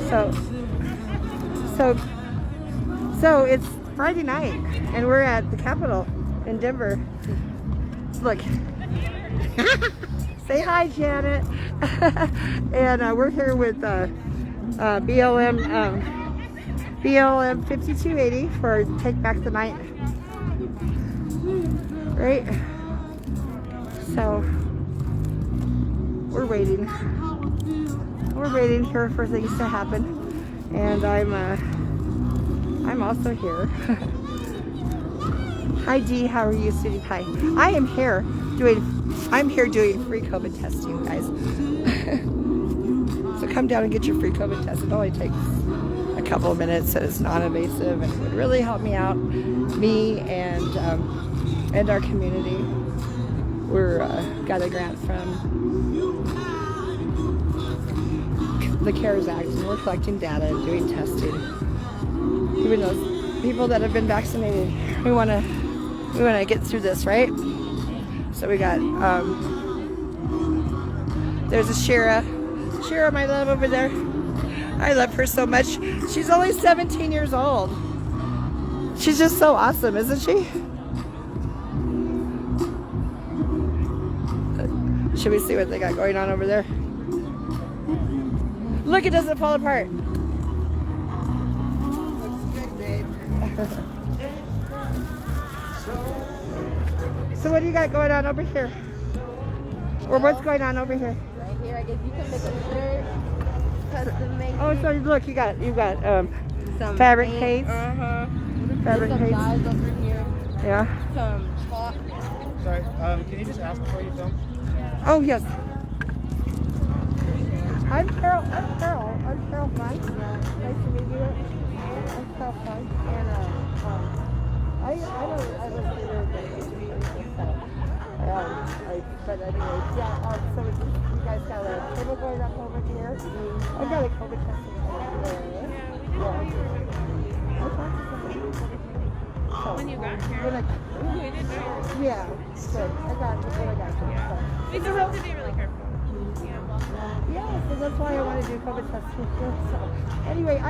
So, so it's Friday night, and we're at the Capitol in Denver. Look, say hi, Janet. And we're here with BLM 5280 for Take Back the Night. Right? So we're waiting. We're waiting here for things to happen, and I'm also here. Hi Dee, how are you, sweetie pie? I'm here doing free COVID testing, guys. So come down and get your free COVID test. It only takes a couple of minutes, and it's non-invasive, and it would really help me out, me and our community. We're got a grant from the CARES Act, and we're collecting data and doing testing. Even those people that have been vaccinated, we want to get through this, right? So we got there's a Shira, my love over there. I love her so much. She's only 17 years old. She's just so awesome, isn't she? Should we see what they got going on over there? Look, it doesn't fall apart. So what do you got going on over here? Or what's going on over here? Right here, I guess you can make a shirt, custom made. Oh, so look, you got some fabric paints. Fabric Some paints. dyes over here. Yeah. Some chalk. Sorry, can you just ask before you film? Oh yes. I'm Carol. I'm Carol Fine. Nice to meet you. I'm Carol Fine. And I don't see her but anyways, yeah. So you guys got a table going up over here. I've got a COVID testing over there. Yeah. When you got here, we didn't know. Yeah. Good. I got you. We just have to be really careful. Yeah, so that's why I want to do COVID testing here. So anyway, I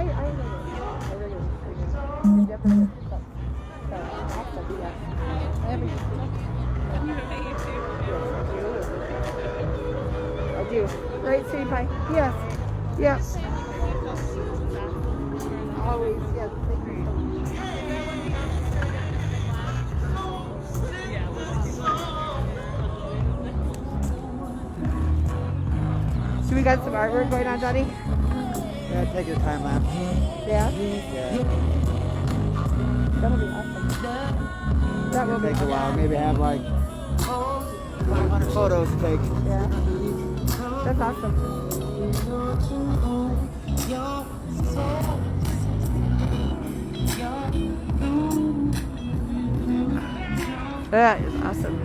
really definitely so awesome, yeah. I do. Right, sweetie pie? Yes. Yes. Always, yes. Thank you so much. So we got some artwork going on, Johnny? Yeah, take your time lapse. Yeah? Yeah. That'll be awesome. That will be Take a while. Maybe have like 500 photos to take. Yeah. That's awesome. That is awesome.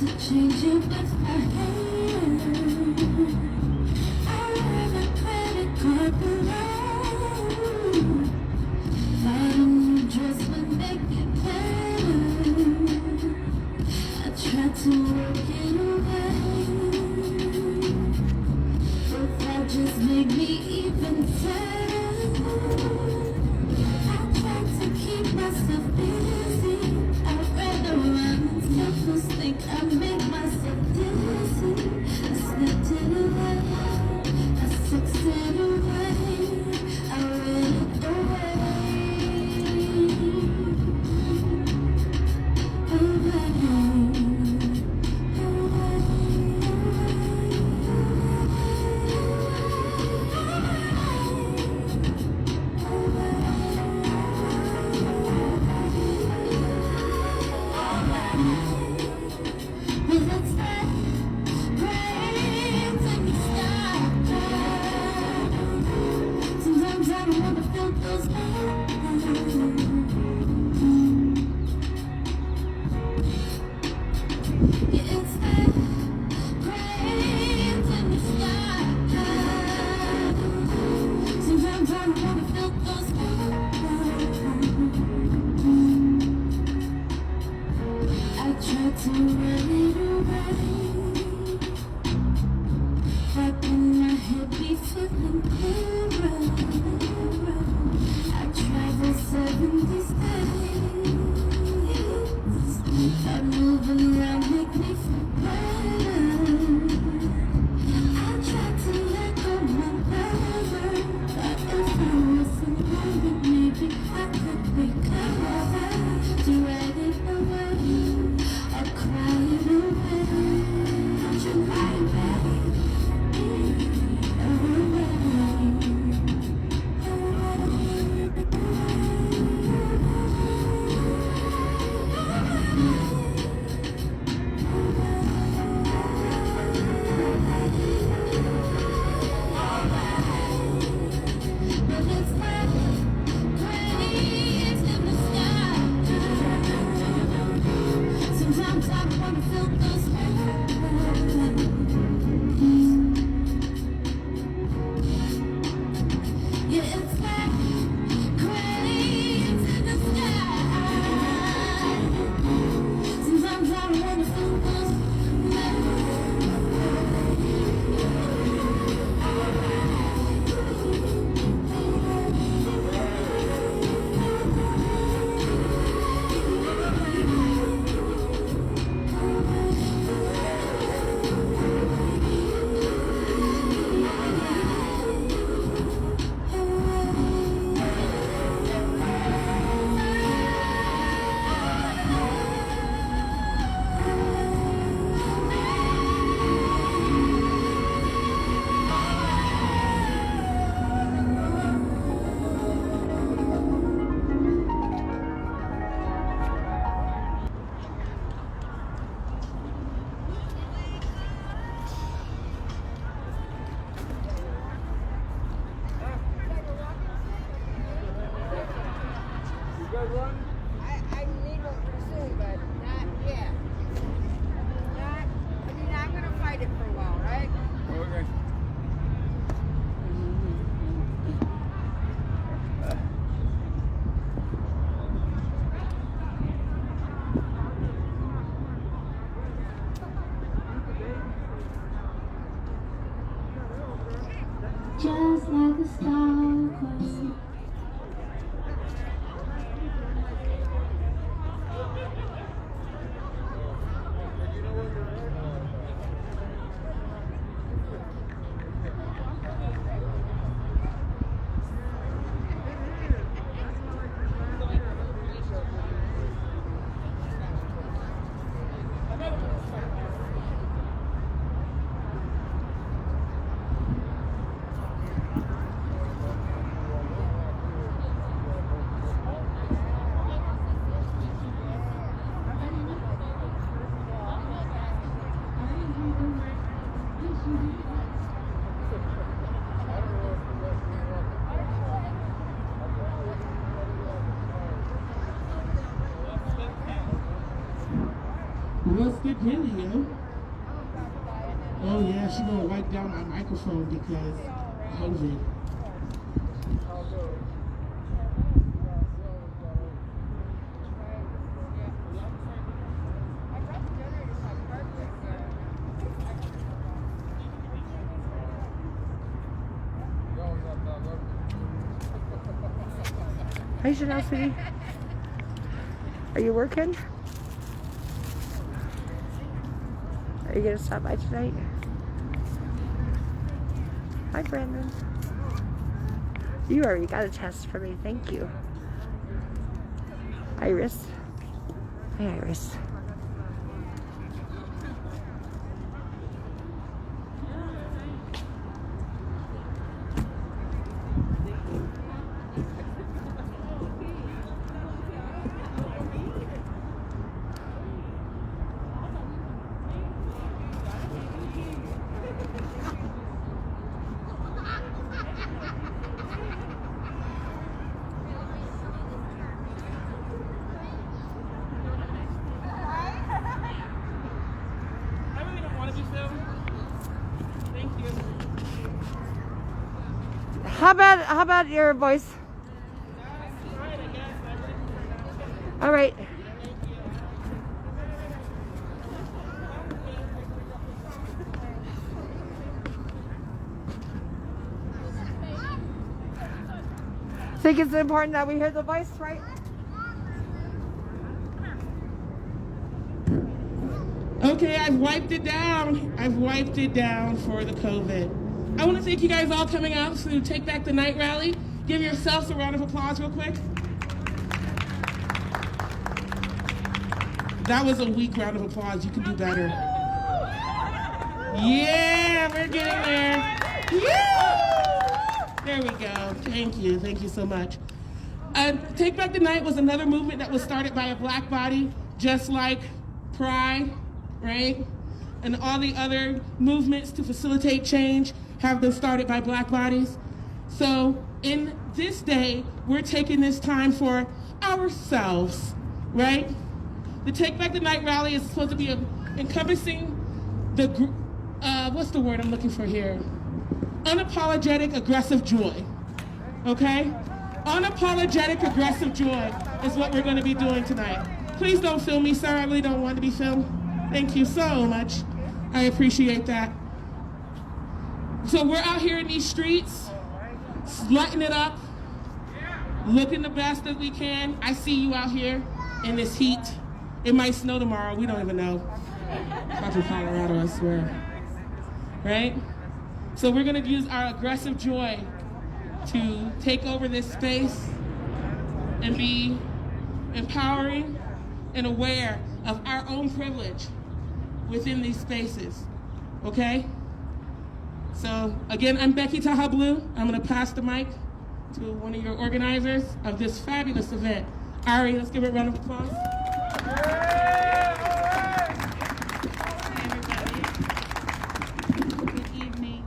to change it with my hand. I ran a credit card below. Thought a new dress would make it better. I tried to work it away, but that just made me even sadder. I tried to keep myself busy. I ran around and still think I made myself dizzy. I slept it away, I sexed it away, I ran it away. Sometimes I don't wanna feel those yeah, it's that rain in the sky. Sometimes I don't wanna feel those I tried to run it away, but in my head be feeling clearer. I traveled 70 states. Thought moving around make me feel better. I tried to let go my lover. Thought if I wasn't lonely, maybe I could recover. To write it away, I'll cry it away. Don't you lie, baby. Sometimes I wanna feel those yeah, it's that cranes in the sky. Sometimes I wanna feel those I need one pretty soon, but not yet. I'm gonna fight it for a while, right? Okay. just like a star-crossed. What's the dealio? Oh yeah, she gonna wipe down my microphone because COVID. Hi, Generosity. Are you working? Are you gonna stop by tonight? Hi, Brandon. You already got a test for me. Thank you. Iris. Hi, Iris. How about your voice? All right. Think it's important that we hear the voice, right? Okay, I've wiped it down. I've wiped it down for the COVID. I want to thank you guys all coming out to Take Back the Night rally. Give yourselves a round of applause real quick. That was a weak round of applause. You can do better. Yeah, we're getting there. Yeah! There we go. Thank you. Thank you so much. Take Back the Night was another movement that was started by a black body, just like Pride, right? And all the other movements to facilitate change have been started by black bodies. So in this day, we're taking this time for ourselves, right? The Take Back the Night rally is supposed to be encompassing the, what's the word I'm looking for here? Unapologetic aggressive joy, okay? Unapologetic aggressive joy is what we're gonna be doing tonight. Please don't film me, sir, I really don't want to be filmed. Thank you so much. I appreciate that. So we're out here in these streets, lighting it up, looking the best that we can. I see you out here in this heat. It might snow tomorrow, we don't even know. Probably Colorado, I swear. Right? So we're gonna use our aggressive joy to take over this space and be empowering and aware of our own privilege within these spaces, okay? So again, I'm Becky Tahablu. I'm gonna pass the mic to one of your organizers of this fabulous event. Ari, let's give it a round of applause. Good evening.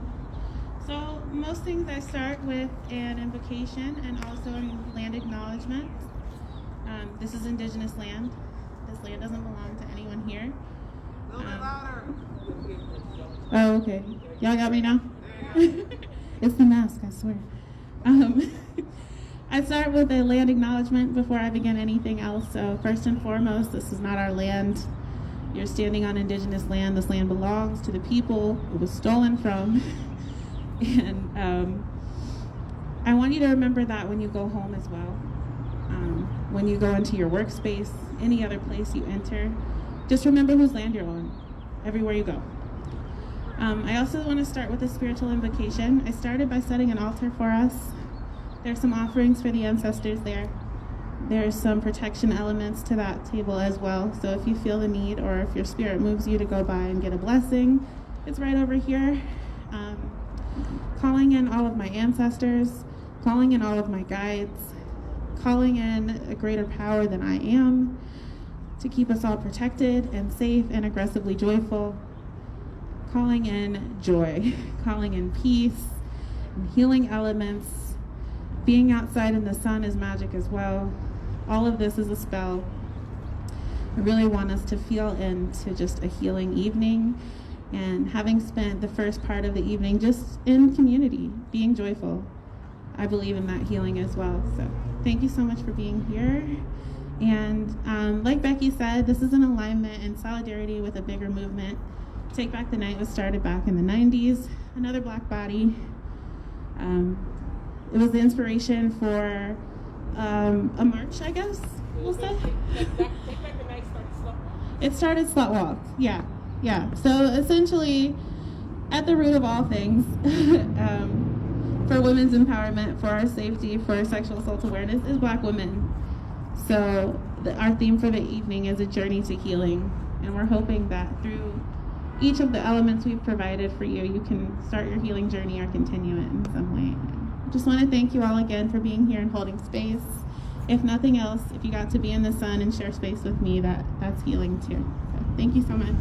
So most things I start with an invocation and also a land acknowledgement. This is indigenous land. This land doesn't belong to anyone here. Oh, okay. Y'all got me now? It's the mask, I swear. I start with a land acknowledgement before I begin anything else. So first and foremost, this is not our land. You're standing on indigenous land. This land belongs to the people it was stolen from. And I want you to remember that when you go home as well. When you go into your workspace, any other place you enter, just remember whose land you're on, everywhere you go. I also want to start with a spiritual invocation. I started by setting an altar for us. There's some offerings for the ancestors there. There's some protection elements to that table as well. So if you feel the need or if your spirit moves you to go by and get a blessing, it's right over here. Calling in all of my ancestors, calling in all of my guides, calling in a greater power than I am to keep us all protected and safe and aggressively joyful. Calling in joy, calling in peace, and healing elements. Being outside in the sun is magic as well. All of this is a spell. I really want us to feel into just a healing evening, and having spent the first part of the evening just in community, being joyful, I believe in that healing as well. So thank you so much for being here. And like Becky said, this is an alignment and solidarity with a bigger movement. Take Back the Night was started back in the 90s, another Black body. It was the inspiration for a march, I guess we'll say. Take Back the Night started slow. It started Slut Walk, yeah. So essentially, at the root of all things, for women's empowerment, for our safety, for sexual assault awareness, is Black women. So our theme for the evening is a journey to healing, and we're hoping that through each of the elements we've provided for you, you can start your healing journey or continue it in some way. Just want to thank you all again for being here and holding space. If nothing else, if you got to be in the sun and share space with me, that's healing too. So thank you so much.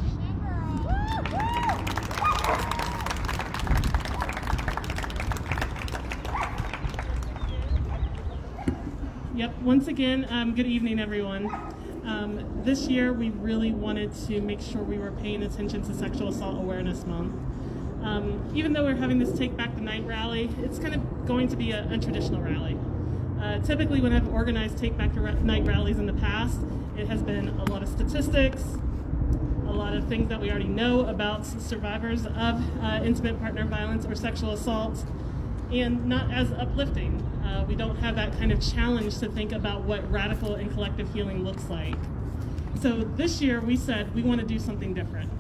Yep, once again, good evening, everyone. This year, we really wanted to make sure we were paying attention to Sexual Assault Awareness Month. Even though we're having this Take Back the Night rally, it's kind of going to be a untraditional rally. Typically, when I've organized Take Back the Night rallies in the past, it has been a lot of statistics, a lot of things that we already know about survivors of intimate partner violence or sexual assault, and not as uplifting. We don't have that kind of challenge to think about what radical and collective healing looks like. So this year we said we want to do something different.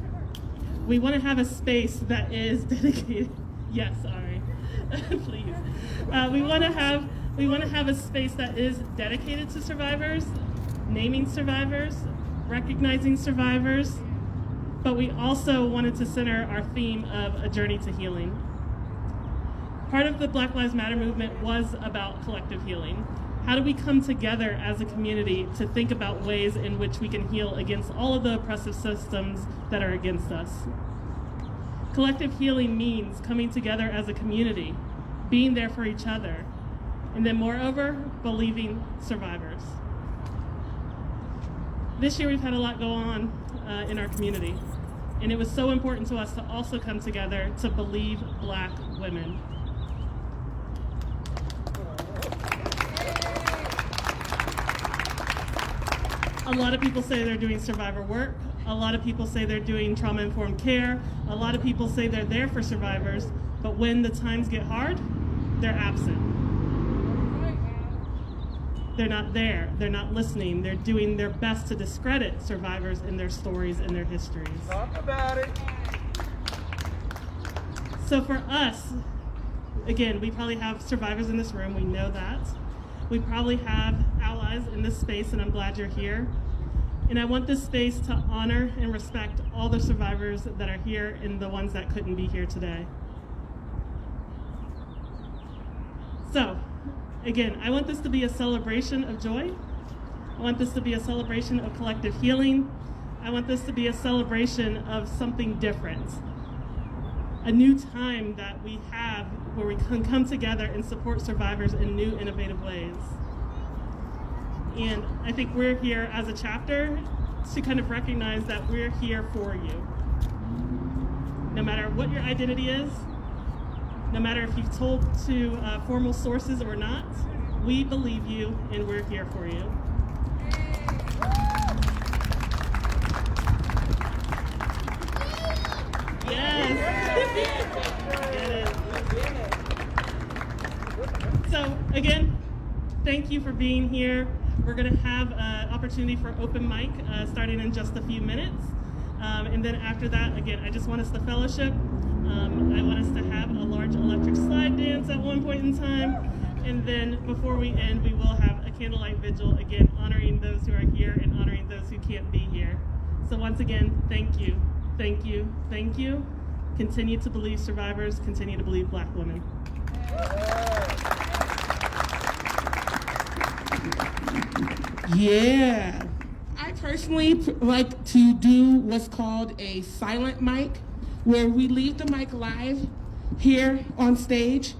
We want to have a space that is dedicated. Yes, Ari, please. We want to have a space that is dedicated to survivors, naming survivors, recognizing survivors, but we also wanted to center our theme of a journey to healing. Part of the Black Lives Matter movement was about collective healing. How do we come together as a community to think about ways in which we can heal against all of the oppressive systems that are against us? Collective healing means coming together as a community, being there for each other, and then moreover, believing survivors. This year we've had a lot go on in our community, and it was so important to us to also come together to believe Black women. A lot of people say they're doing survivor work. A lot of people say they're doing trauma-informed care. A lot of people say they're there for survivors, but when the times get hard, they're absent. They're not there. They're not listening. They're doing their best to discredit survivors and their stories and their histories. Talk about it. So for us, again, we probably have survivors in this room. We know that. We probably have allies in this space, and I'm glad you're here. And I want this space to honor and respect all the survivors that are here and the ones that couldn't be here today. So, again, I want this to be a celebration of joy. I want this to be a celebration of collective healing. I want this to be a celebration of something different. A new time that we have where we can come together and support survivors in new, innovative ways. And I think we're here as a chapter to kind of recognize that we're here for you. No matter what your identity is, no matter if you've told to formal sources or not, we believe you and we're here for you. Yes. So again, thank you for being here. We're going to have an opportunity for open mic starting in just a few minutes. And then after that, again, I just want us to fellowship. I want us to have a large electric slide dance at one point in time. And then before we end, we will have a candlelight vigil, again, honoring those who are here and honoring those who can't be here. So once again, thank you, thank you, thank you. Continue to believe survivors, continue to believe Black women. Yeah. I personally like to do what's called a silent mic, where we leave the mic live here on stage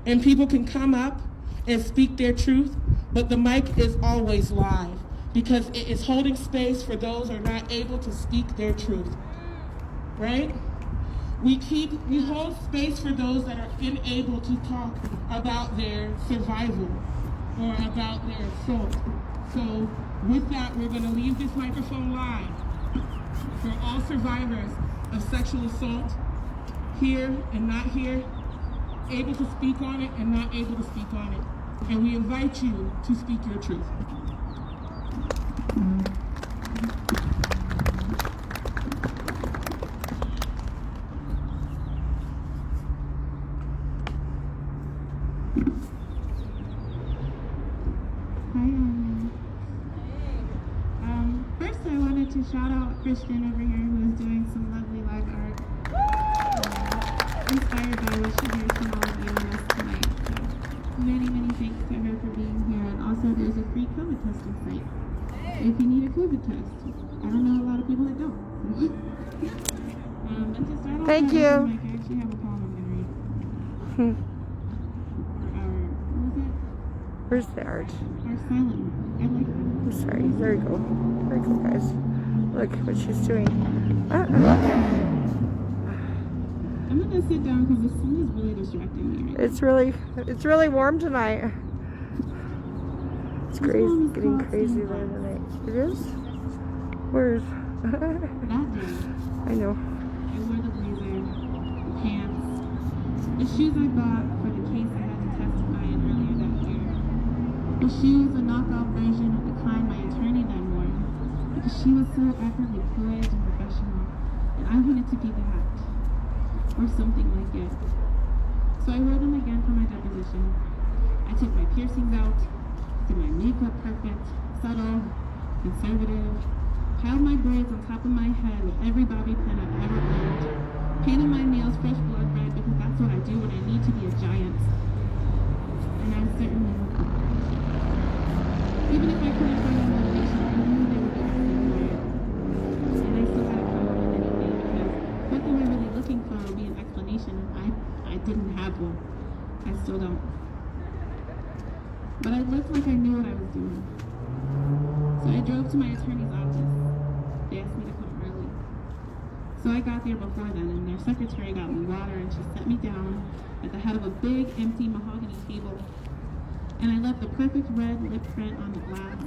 and people can come up and speak their truth, but the mic is always live. because it is holding space for those who are not able to speak their truth, right? We hold space for those that are unable to talk about their survival or about their assault. So with that, we're going to leave this microphone live for all survivors of sexual assault, here and not here, able to speak on it and not able to speak on it. And we invite you to speak your truth. First I wanted to shout out Christian over here who is doing some lovely live art. Inspired by what she hears from all of you and us tonight. So many, many thanks to her for being here. And also there's a free COVID testing site if you need a COVID test. I don't know a lot of people that don't. But to start off, Thank you. I actually have a poem I'm going to read. What was it? Where's the art? Our silent one. I like that. I'm sorry. There you go. There you go, guys. Look what she's doing. I'm gonna sit down because the sun is really distracting me. It's really warm tonight. It's crazy, getting crazy there tonight. It is? Where's? That day, I know. I wore the blazer, the pants, the shoes I bought for the case I had to testify in earlier that year. The shoes, a knockoff version of the kind my attorney then wore, because she was so awkwardly poised and professional, and I wanted to be that, or something like it. So I wore them again for my deposition. I took my piercings out, did my makeup perfect, subtle, conservative, piled my braids on top of my head with every bobby pin I've ever owned, painted my nails fresh blood red because that's what I do when I need to be a giant. And I certainly looked like it. Even if I couldn't find a motivation, I knew they would be asking for it. And I still had to come on anyway because what they were really looking for would be an explanation, and I didn't have one. I still don't. But I looked like I knew what I was doing. So I drove to my attorney's office. They asked me to come early. So I got there before then, and their secretary got me water, and she set me down at the head of a big, empty mahogany table. And I left the perfect red lip print on the glass.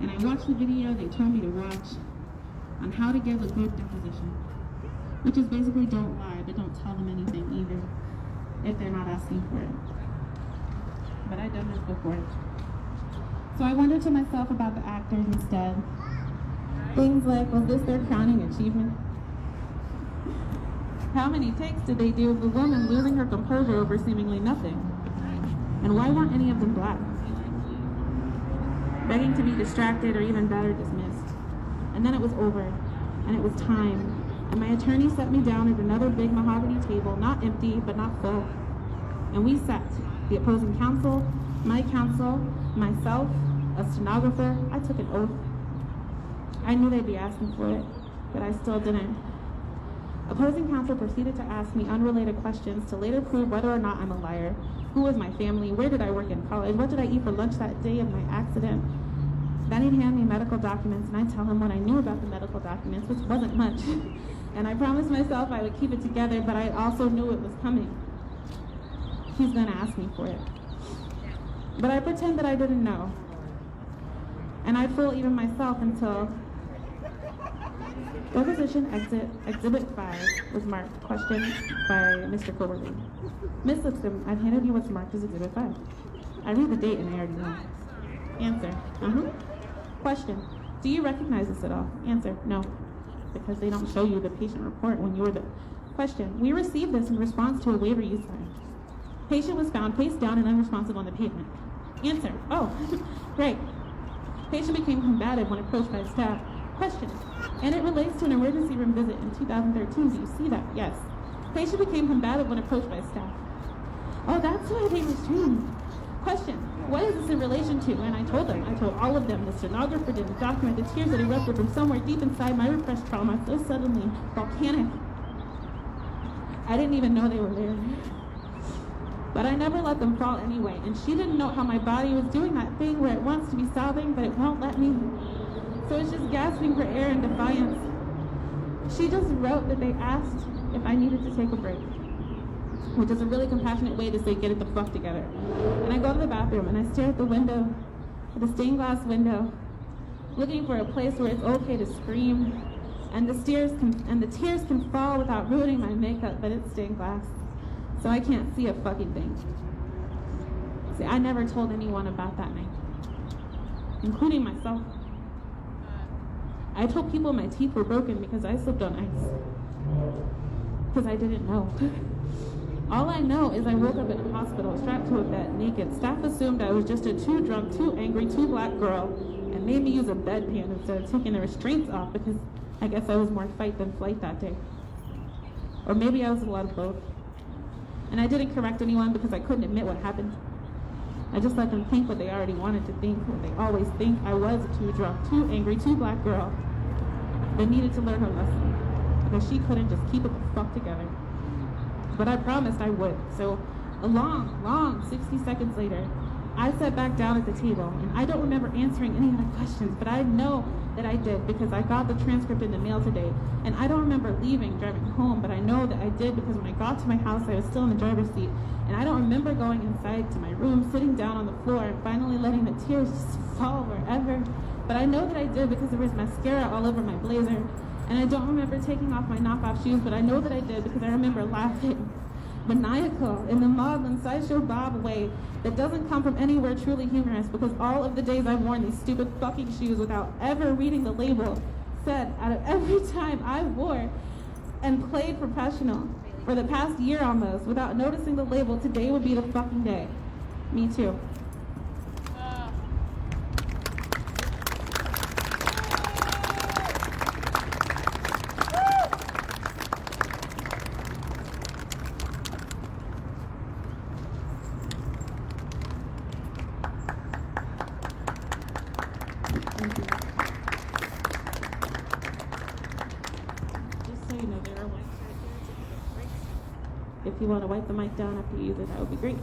And I watched the video they told me to watch on how to give a good deposition. Which is basically don't lie, but don't tell them anything either, if they're not asking for it. But I've done this before. So I wondered to myself about the actors instead. Things like, was this their crowning achievement? How many takes did they do of the woman losing her composure over seemingly nothing? And why weren't any of them black? Begging to be distracted or even better, dismissed. And then it was over, and it was time. And my attorney set me down at another big mahogany table, not empty, but not full. And we sat, the opposing counsel, my counsel, myself, a stenographer. I took an oath. I knew they'd be asking for it, but I still didn't. Opposing counsel proceeded to ask me unrelated questions to later prove whether or not I'm a liar. Who was my family? Where did I work in college? What did I eat for lunch that day of my accident? Then he'd hand me medical documents, and I'd tell him what I knew about the medical documents, which wasn't much. And I promised myself I would keep it together, but I also knew it was coming. He's gonna ask me for it. But I pretend that I didn't know. And I'd fool even myself until deposition exhibit 5 was marked question by Mr. Coberly. Miss Lipscomb, I've handed you what's marked as exhibit 5. I read the date and I already know. Answer, Question, do you recognize this at all? Answer, no, because they don't show you the patient report when you were the... Question, we received this in response to a waiver you signed. Patient was found face down and unresponsive on the pavement. Answer, oh, great. Patient became combative when approached by staff. Question, and it relates to an emergency room visit in 2013. Do you see that? Yes. Patient became combative when approached by staff. Oh, that's why they restrained me. Question, what is this in relation to? And I told all of them. The stenographer didn't document the tears that erupted from somewhere deep inside my repressed trauma, so suddenly volcanic. I didn't even know they were there. But I never let them fall anyway, and she didn't know how my body was doing that thing where it wants to be sobbing, but it won't let me. So it's just gasping for air in defiance. She just wrote that they asked if I needed to take a break, which is a really compassionate way to say get it the fuck together. And I go to the bathroom and I stare at the window, at the stained glass window, looking for a place where it's okay to scream, and the tears can fall without ruining my makeup, but it's stained glass, so I can't see a fucking thing. See, I never told anyone about that night, including myself. I told people my teeth were broken because I slipped on ice, because I didn't know. All I know is I woke up in a hospital strapped to a bed, naked. Staff assumed I was just a too drunk, too angry, too black girl, and made me use a bedpan instead of taking the restraints off because I guess I was more fight than flight that day. Or maybe I was a lot of both. And I didn't correct anyone because I couldn't admit what happened. I just let them think what they already wanted to think, what they always think. I was a too drunk, too angry, too black girl that needed to learn her lesson because she couldn't just keep it the fuck together. But I promised I would. So a long 60 seconds later, I sat back down at the table, and I don't remember answering any other questions, but I know that I did because I got the transcript in the mail today. And I don't remember driving home, but I know that I did because when I got to my house, I was still in the driver's seat. And I don't remember going inside to my room, sitting down on the floor, and finally letting the tears just fall wherever. But I know that I did because there was mascara all over my blazer. And I don't remember taking off my knockoff shoes, but I know that I did because I remember laughing maniacal in the maudlin Sideshow Bob way that doesn't come from anywhere truly humorous, because all of the days I've worn these stupid fucking shoes without ever reading the label said out of every time I wore and played professional for the past year almost without noticing the label, today would be the fucking day. Me too. If you want to wipe the mic down after you use it, that would be great.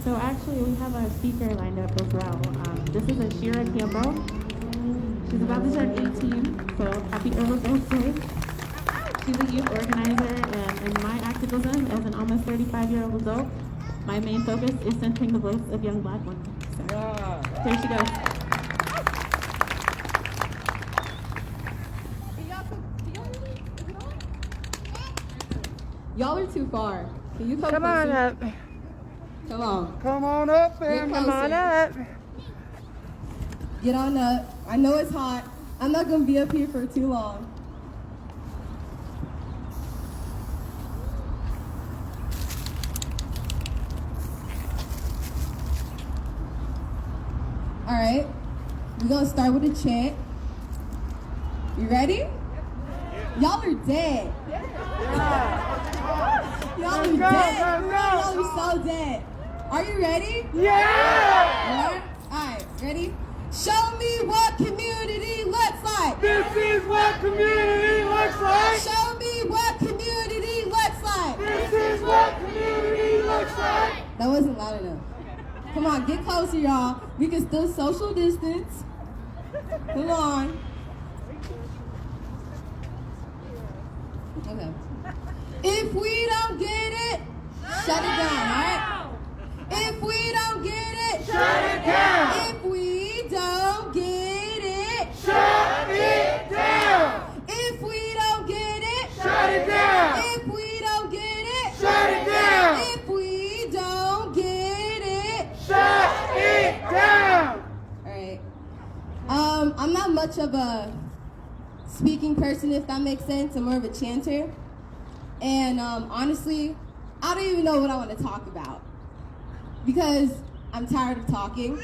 So actually, we have a speaker lined up as well. This is Ashira Campbell. She's about to turn 18, so happy early birthday. She's a youth organizer, and in my activism as an almost 35-year-old adult, my main focus is centering the voice of young black women. So here she goes. Y'all are too far. Can you Come on up. Come on. Come on up, man. Come on up. Get on up. I know it's hot. I'm not going to be up here for too long. All right. We're going to start with a chant. You ready? Y'all are dead. Y'all are dead. Y'all are so dead. Are you ready? Yeah! All right, ready? Show me what community looks like. This is what community looks like. Show me what community looks like. This is what community looks like. That wasn't loud enough. Come on, get closer, y'all. We can still social distance. Come on. Okay. If we don't get it, shut it down, all right? If we don't get it, Shut it down. If we not much of a speaking person, if that makes sense. I'm more of a chanter. And honestly, I don't even know what I want to talk about because I'm tired of talking.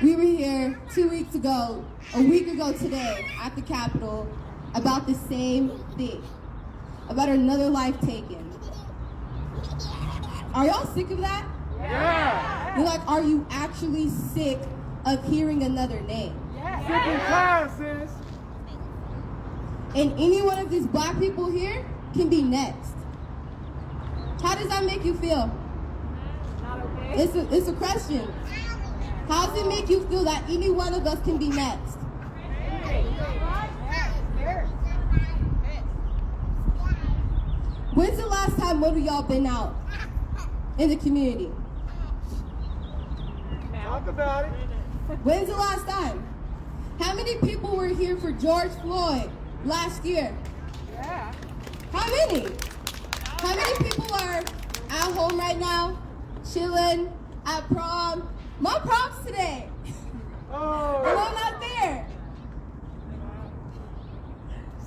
We were here 2 weeks ago, a week ago today, at the Capitol about the same thing, about another life taken. Are y'all sick of that? Yeah. You're like, are you actually sick of hearing another name? Sick and tired, sis. And any one of these black people here can be next. How does that make you feel? Not okay. It's a question. How does it make you feel that any one of us can be next? When's the last time one of y'all been out in the community? Talk about it. When's the last time? How many people were here for George Floyd last year? Yeah. How many? How many people are at home right now, chilling, at prom? My prom's today. Oh. And I'm not there.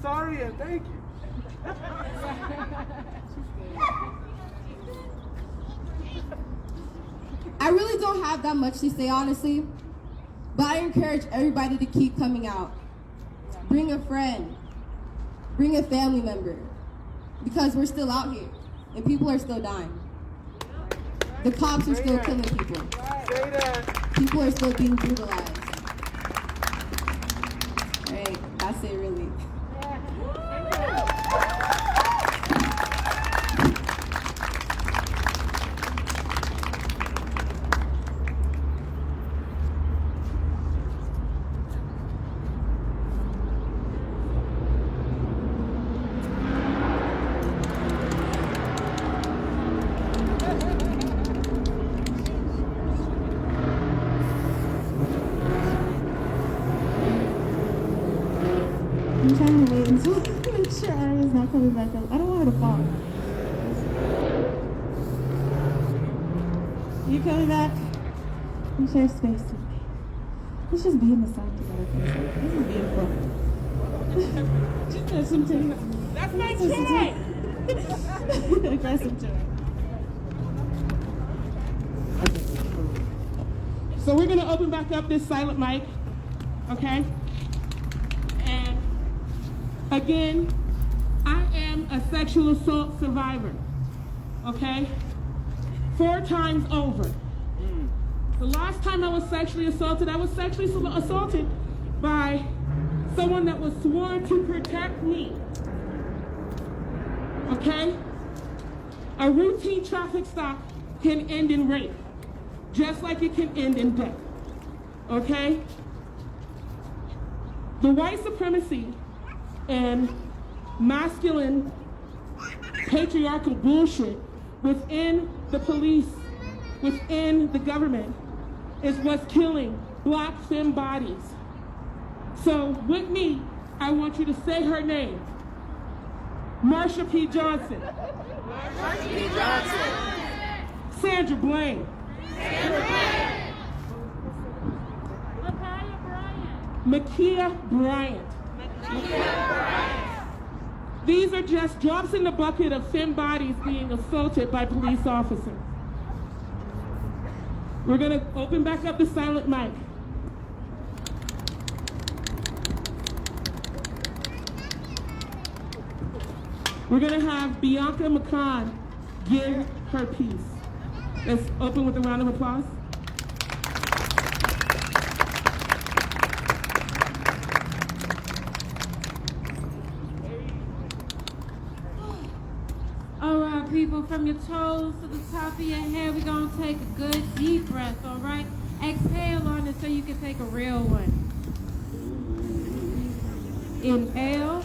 Sorry and thank you. I really don't have that much to say, honestly, but I encourage everybody to keep coming out. Bring a friend, bring a family member, because we're still out here and people are still dying. The cops are still killing people. Say that. People are still being brutalized. Right, that's it really. I'm trying to wait until make sure Aria's not coming back up. I don't want her to fall. You coming back? You share space with me. Let's just be in the sun together for a second. This is beautiful. Just have some tea. That's my Just some kid! tea. Aggressive joy. So we're gonna open back up this silent mic, okay? And again, I am a sexual assault survivor, okay? 4 times over. The last time I was sexually assaulted by someone that was sworn to protect me, okay? A routine traffic stop can end in rape, just like it can end in death, okay? The white supremacy and masculine patriarchal bullshit within the police, within the government, is what's killing black femme bodies. So with me, I want you to say her name. Marsha P. Johnson. Marsha P. Johnson. Sandra Bland. Makia Bryant. These are just drops in the bucket of femme bodies being assaulted by police officers. We're going to open back up the silent mic. We're going to have Bianca McCann give her piece. Let's open with a round of applause. All right, people, from your toes to the top of your head, we're going to take a good deep breath, all right? Exhale on it so you can take a real one. Inhale.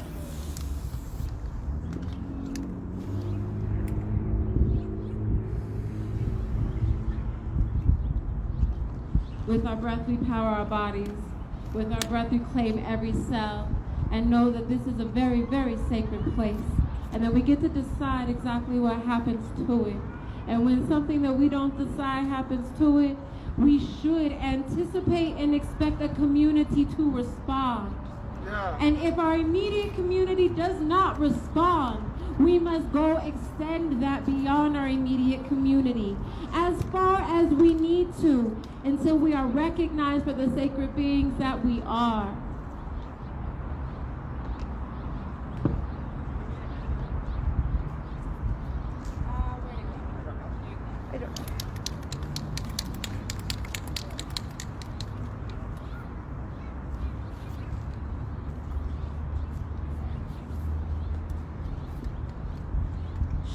With our breath, we power our bodies. With our breath, we claim every cell and know that this is a very, very sacred place. And then we get to decide exactly what happens to it. And when something that we don't decide happens to it, we should anticipate and expect a community to respond. Yeah. And if our immediate community does not respond, we must go extend that beyond our immediate community as far as we need to until we are recognized for the sacred beings that we are. I don't know.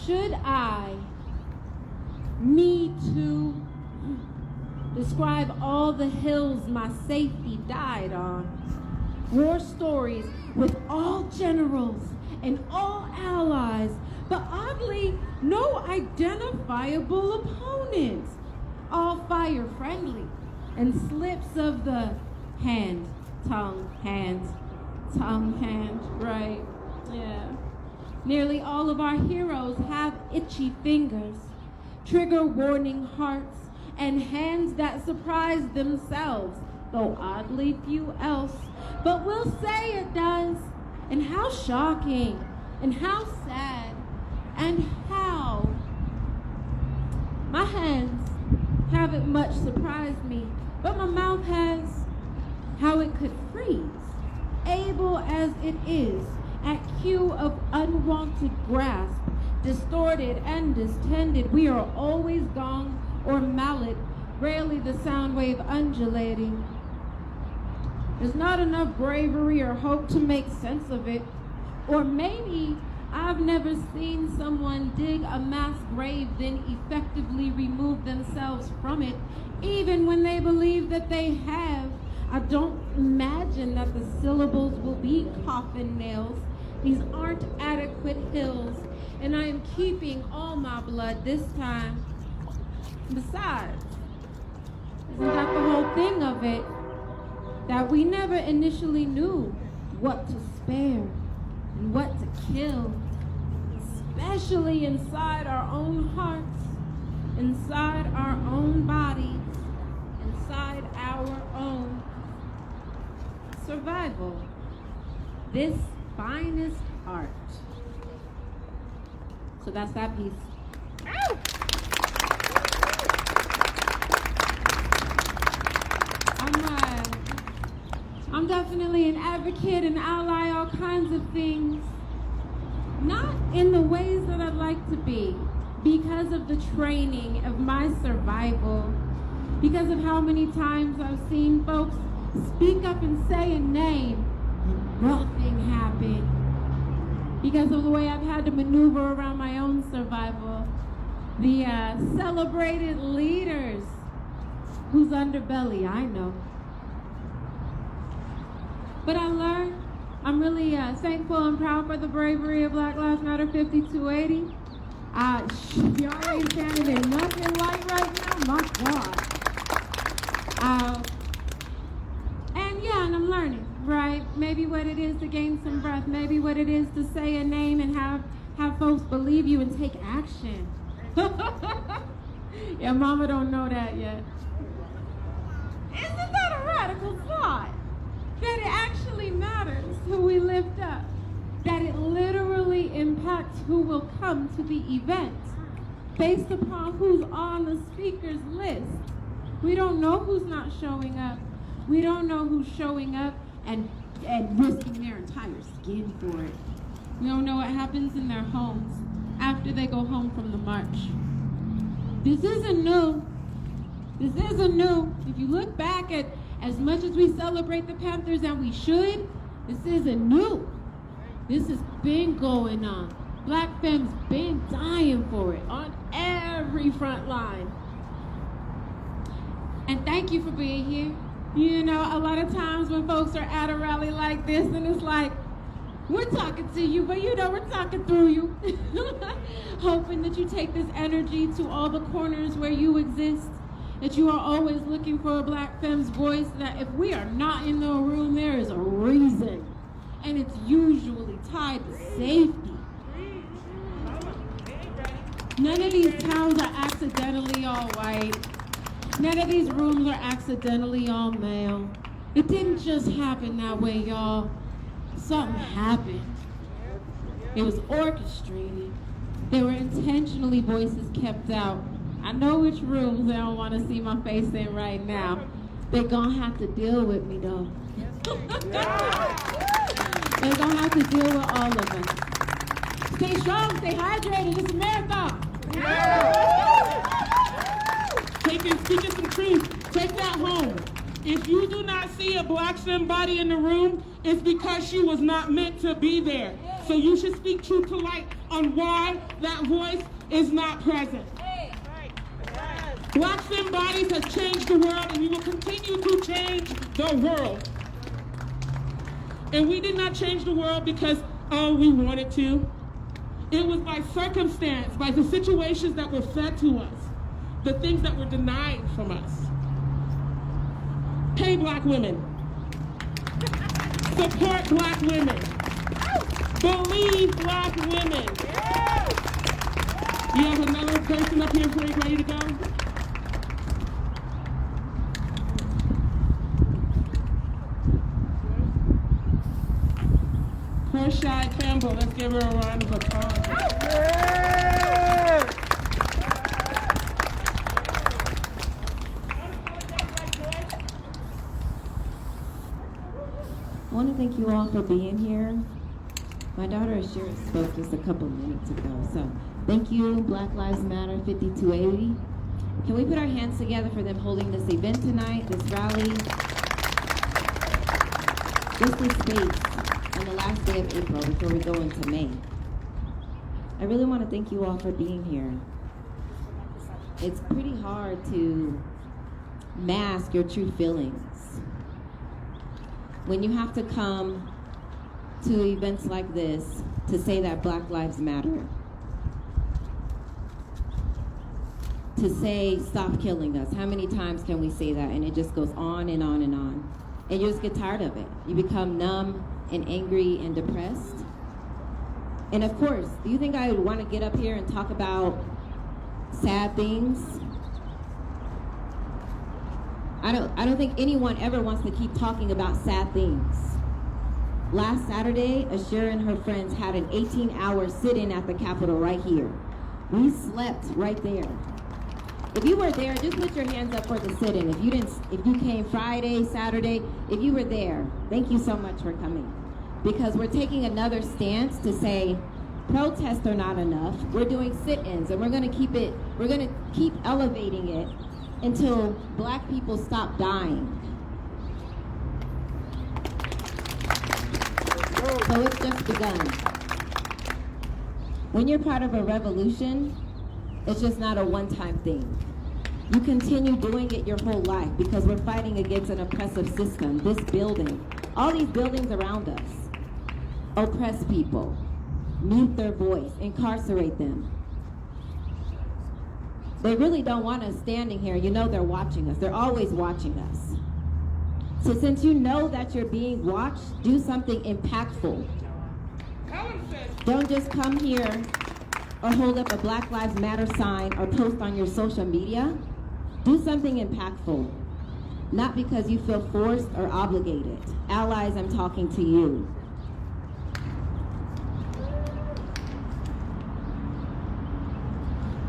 Should I need to describe all the hills my safety died on? War stories with all generals and all allies, but oddly, no identifiable opponents. All fire friendly and slips of the hand, tongue, hand, right? Yeah. Nearly all of our heroes have itchy fingers, trigger warning hearts, and hands that surprise themselves, though oddly few else. But we'll say it does. And how shocking, and how sad, and how my hands haven't much surprised me, but my mouth has. How it could freeze, able as it is, at cue of unwanted grasp, distorted and distended, we are always gong or mallet, rarely the sound wave undulating. There's not enough bravery or hope to make sense of it. Or maybe I've never seen someone dig a mass grave then effectively remove themselves from it, even when they believe that they have. I don't imagine that the syllables will be coffin nails. These aren't adequate hills, and I am keeping all my blood this time. Besides, isn't that the whole thing of it? That we never initially knew what to spare and what to kill, especially inside our own hearts, inside our own bodies, inside our own survival. This finest art. So that's that piece. Ow! I'm definitely an advocate and ally, all kinds of things. Not in the ways that I'd like to be, because of the training of my survival, because of how many times I've seen folks speak up and say a name and nothing happened, because of the way I've had to maneuver around my own survival. The celebrated leaders whose underbelly I know. But I learned, I'm really thankful and proud for the bravery of Black Lives Matter 5280. Y'all ain't standing in nothing light right now, my God. And yeah, and I'm learning, right? Maybe what it is to gain some breath, maybe what it is to say a name and have folks believe you and take action. Yeah, mama don't know that yet. Isn't that a radical thought? That it actually matters who we lift up. That it literally impacts who will come to the event based upon who's on the speaker's list. We don't know who's not showing up. We don't know who's showing up and risking their entire skin for it. We don't know what happens in their homes after they go home from the march. This isn't new. This isn't new. If you look back at as much as we celebrate the Panthers, and we should, this isn't new. This has been going on. Black femmes been dying for it on every front line. And thank you for being here. You know, a lot of times when folks are at a rally like this, and it's like, we're talking to you, but you know we're talking through you. Hoping that you take this energy to all the corners where you exist. That you are always looking for a Black femme's voice, that if we are not in the room, there is a reason. And it's usually tied to safety. None of these towns are accidentally all white. None of these rooms are accidentally all male. It didn't just happen that way, y'all. Something happened. It was orchestrated. There were intentionally voices kept out. I know which rooms they don't want to see my face in right now. They're gonna have to deal with me though. They're gonna have to deal with all of us. Stay strong, stay hydrated, it's a marathon. Speaking some truth, take that home. If you do not see a black somebody in the room, it's because she was not meant to be there. So you should speak truth to light on why that voice is not present. Black STEM bodies has changed the world, and we will continue to change the world. And we did not change the world because, we wanted to. It was by circumstance, by the situations that were fed to us, the things that were denied from us. Pay black women. Support black women. Believe black women. You have another person up here for you ready to go? Portia Campbell, let's give her a round of applause. I want to thank you all for being here. My daughter Ashira spoke just a couple minutes ago, so thank you, Black Lives Matter 5280. Can we put our hands together for them holding this event tonight, this rally, just this space on the last day of April before we go into May. I really want to thank you all for being here. It's pretty hard to mask your true feelings when you have to come to events like this to say that Black Lives Matter, to say stop killing us. How many times can we say that? And it just goes on and on and on. And you just get tired of it. You become numb and angry and depressed. And of course, do you think I would want to get up here and talk about sad things? I don't think anyone ever wants to keep talking about sad things. Last Saturday, Ashira and her friends had an 18-hour sit-in at the Capitol right here. We slept right there. If you were there, just put your hands up for the sit-in. If you came Friday, Saturday, if you were there, thank you so much for coming. Because we're taking another stance to say protests are not enough. We're doing sit-ins, and we're gonna keep elevating it until Black people stop dying. So it's just begun. When you're part of a revolution, it's just not a one-time thing. You continue doing it your whole life because we're fighting against an oppressive system. This building, all these buildings around us, oppress people, mute their voice, incarcerate them. They really don't want us standing here. You know they're watching us. They're always watching us. So since you know that you're being watched, do something impactful. Don't just come here or hold up a Black Lives Matter sign or post on your social media. Do something impactful. Not because you feel forced or obligated. Allies, I'm talking to you.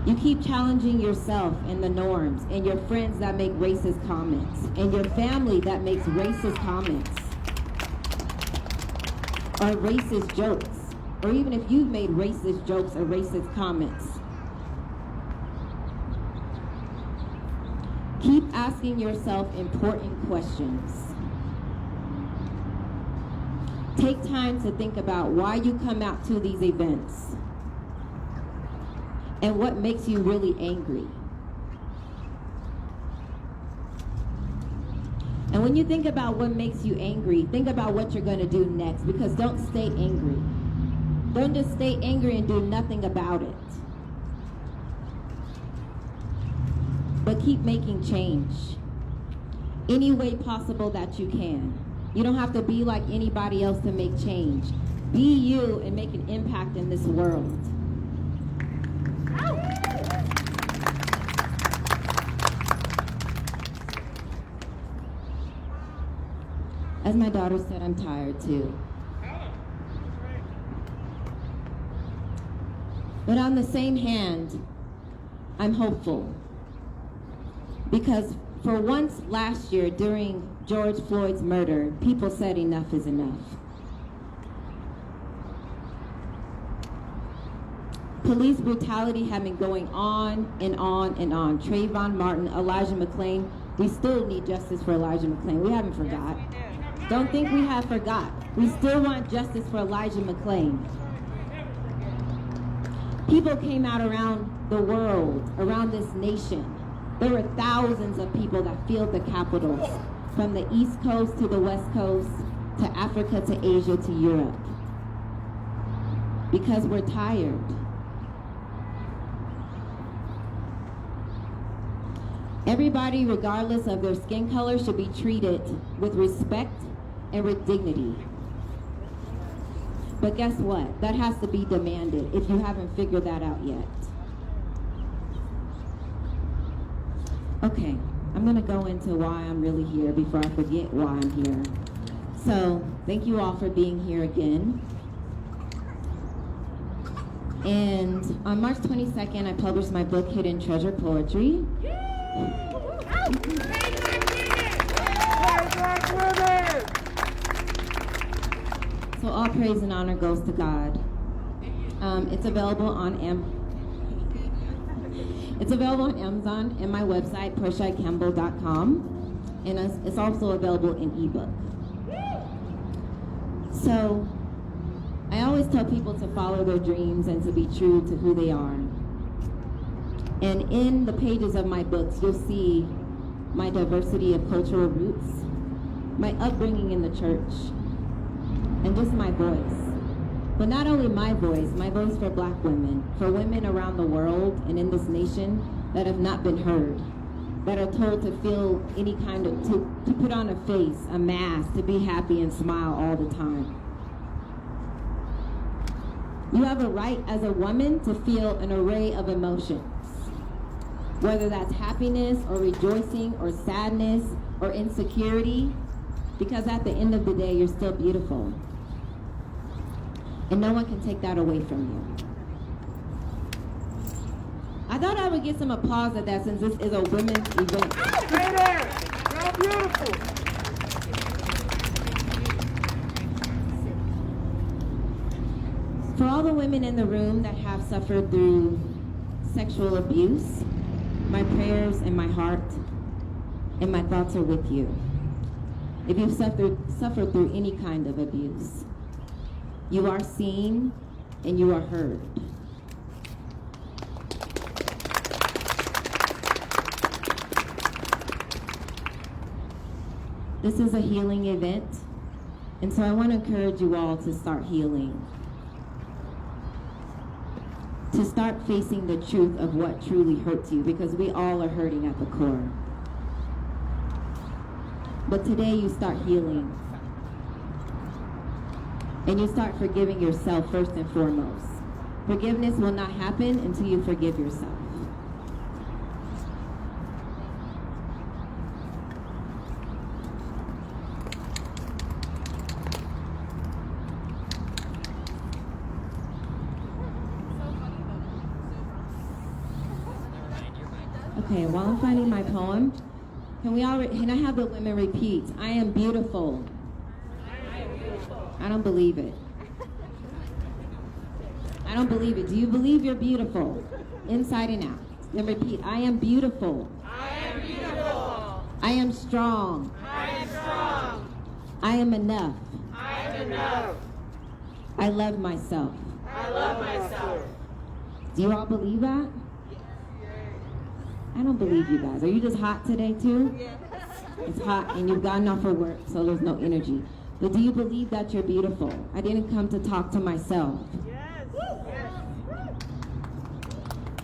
You keep challenging yourself and the norms and your friends that make racist comments and your family that makes racist comments or racist jokes, or even if you've made racist jokes or racist comments. Keep asking yourself important questions. Take time to think about why you come out to these events and what makes you really angry. And when you think about what makes you angry, think about what you're gonna do next, because don't stay angry. Don't just stay angry and do nothing about it. But keep making change any way possible that you can. You don't have to be like anybody else to make change. Be you and make an impact in this world. As my daughter said, I'm tired too. But on the same hand, I'm hopeful. Because for once last year during George Floyd's murder, people said enough is enough. Police brutality had been going on and on and on. Trayvon Martin, Elijah McClain. We still need justice for Elijah McClain. We haven't forgot. Don't think we have forgot. We still want justice for Elijah McClain. People came out around the world, around this nation. There were thousands of people that filled the capitals, from the East Coast to the West Coast, to Africa, to Asia, to Europe. Because we're tired. Everybody, regardless of their skin color, should be treated with respect and with dignity. But guess what? That has to be demanded if you haven't figured that out yet. Okay, I'm gonna go into why I'm really here before I forget why I'm here. So, thank you all for being here again. And on March 22nd, I published my book, Hidden Treasure Poetry. So all praise and honor goes to God. It's available on Amazon and my website, PortiaCampbell.com, and it's also available in ebook. So I always tell people to follow their dreams and to be true to who they are. And in the pages of my books, you'll see my diversity of cultural roots, my upbringing in the church, and just my voice. But not only my voice for Black women, for women around the world and in this nation that have not been heard, that are told to feel any kind of, to put on a face, a mask, to be happy and smile all the time. You have a right as a woman to feel an array of emotions, whether that's happiness or rejoicing or sadness or insecurity, because at the end of the day, you're still beautiful. And no one can take that away from you. I thought I would get some applause at that since this is a women's event. Stay there! You're beautiful! For all the women in the room that have suffered through sexual abuse, my prayers and my heart and my thoughts are with you. If you've suffered through any kind of abuse, you are seen and you are heard. This is a healing event, and so I want to encourage you all to start healing. To start facing the truth of what truly hurts you, because we all are hurting at the core. But today you start healing. And you start forgiving yourself first and foremost. Forgiveness will not happen until you forgive yourself. Okay, while I'm finding my poem, can I have the women repeat? I am beautiful. I don't believe it. I don't believe it. Do you believe you're beautiful? Inside and out. Then repeat, I am beautiful. I am beautiful. I am strong. I am strong. I am enough. I am enough. I love myself. I love myself. Do you all believe that? I don't believe you guys. Are you just hot today too? Yes. It's hot and you've gotten off of work, so there's no energy. But do you believe that you're beautiful? I didn't come to talk to myself. Yes. Yes.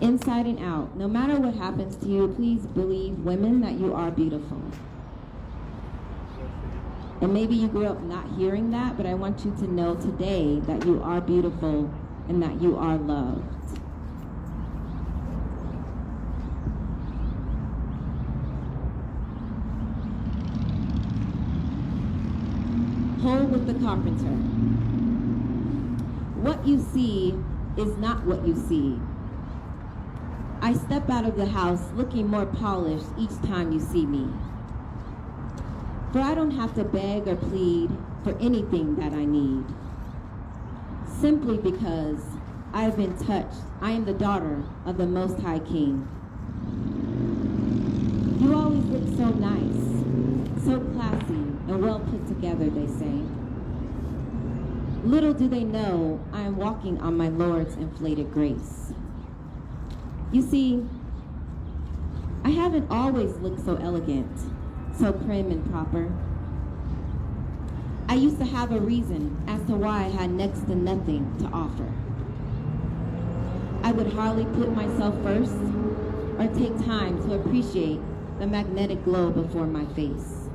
Inside and out, no matter what happens to you, please believe, women, that you are beautiful. And maybe you grew up not hearing that, but I want you to know today that you are beautiful and that you are loved. hole with the carpenter. What you see is not what you see. I step out of the house looking more polished each time you see me. For I don't have to beg or plead for anything that I need. Simply because I have been touched, I am the daughter of the Most High King. You always look so nice, so classy and well put together, they say. Little do they know I am walking on my Lord's inflated grace. You see, I haven't always looked so elegant, so prim and proper. I used to have a reason as to why I had next to nothing to offer. I would hardly put myself first or take time to appreciate the magnetic glow before my face.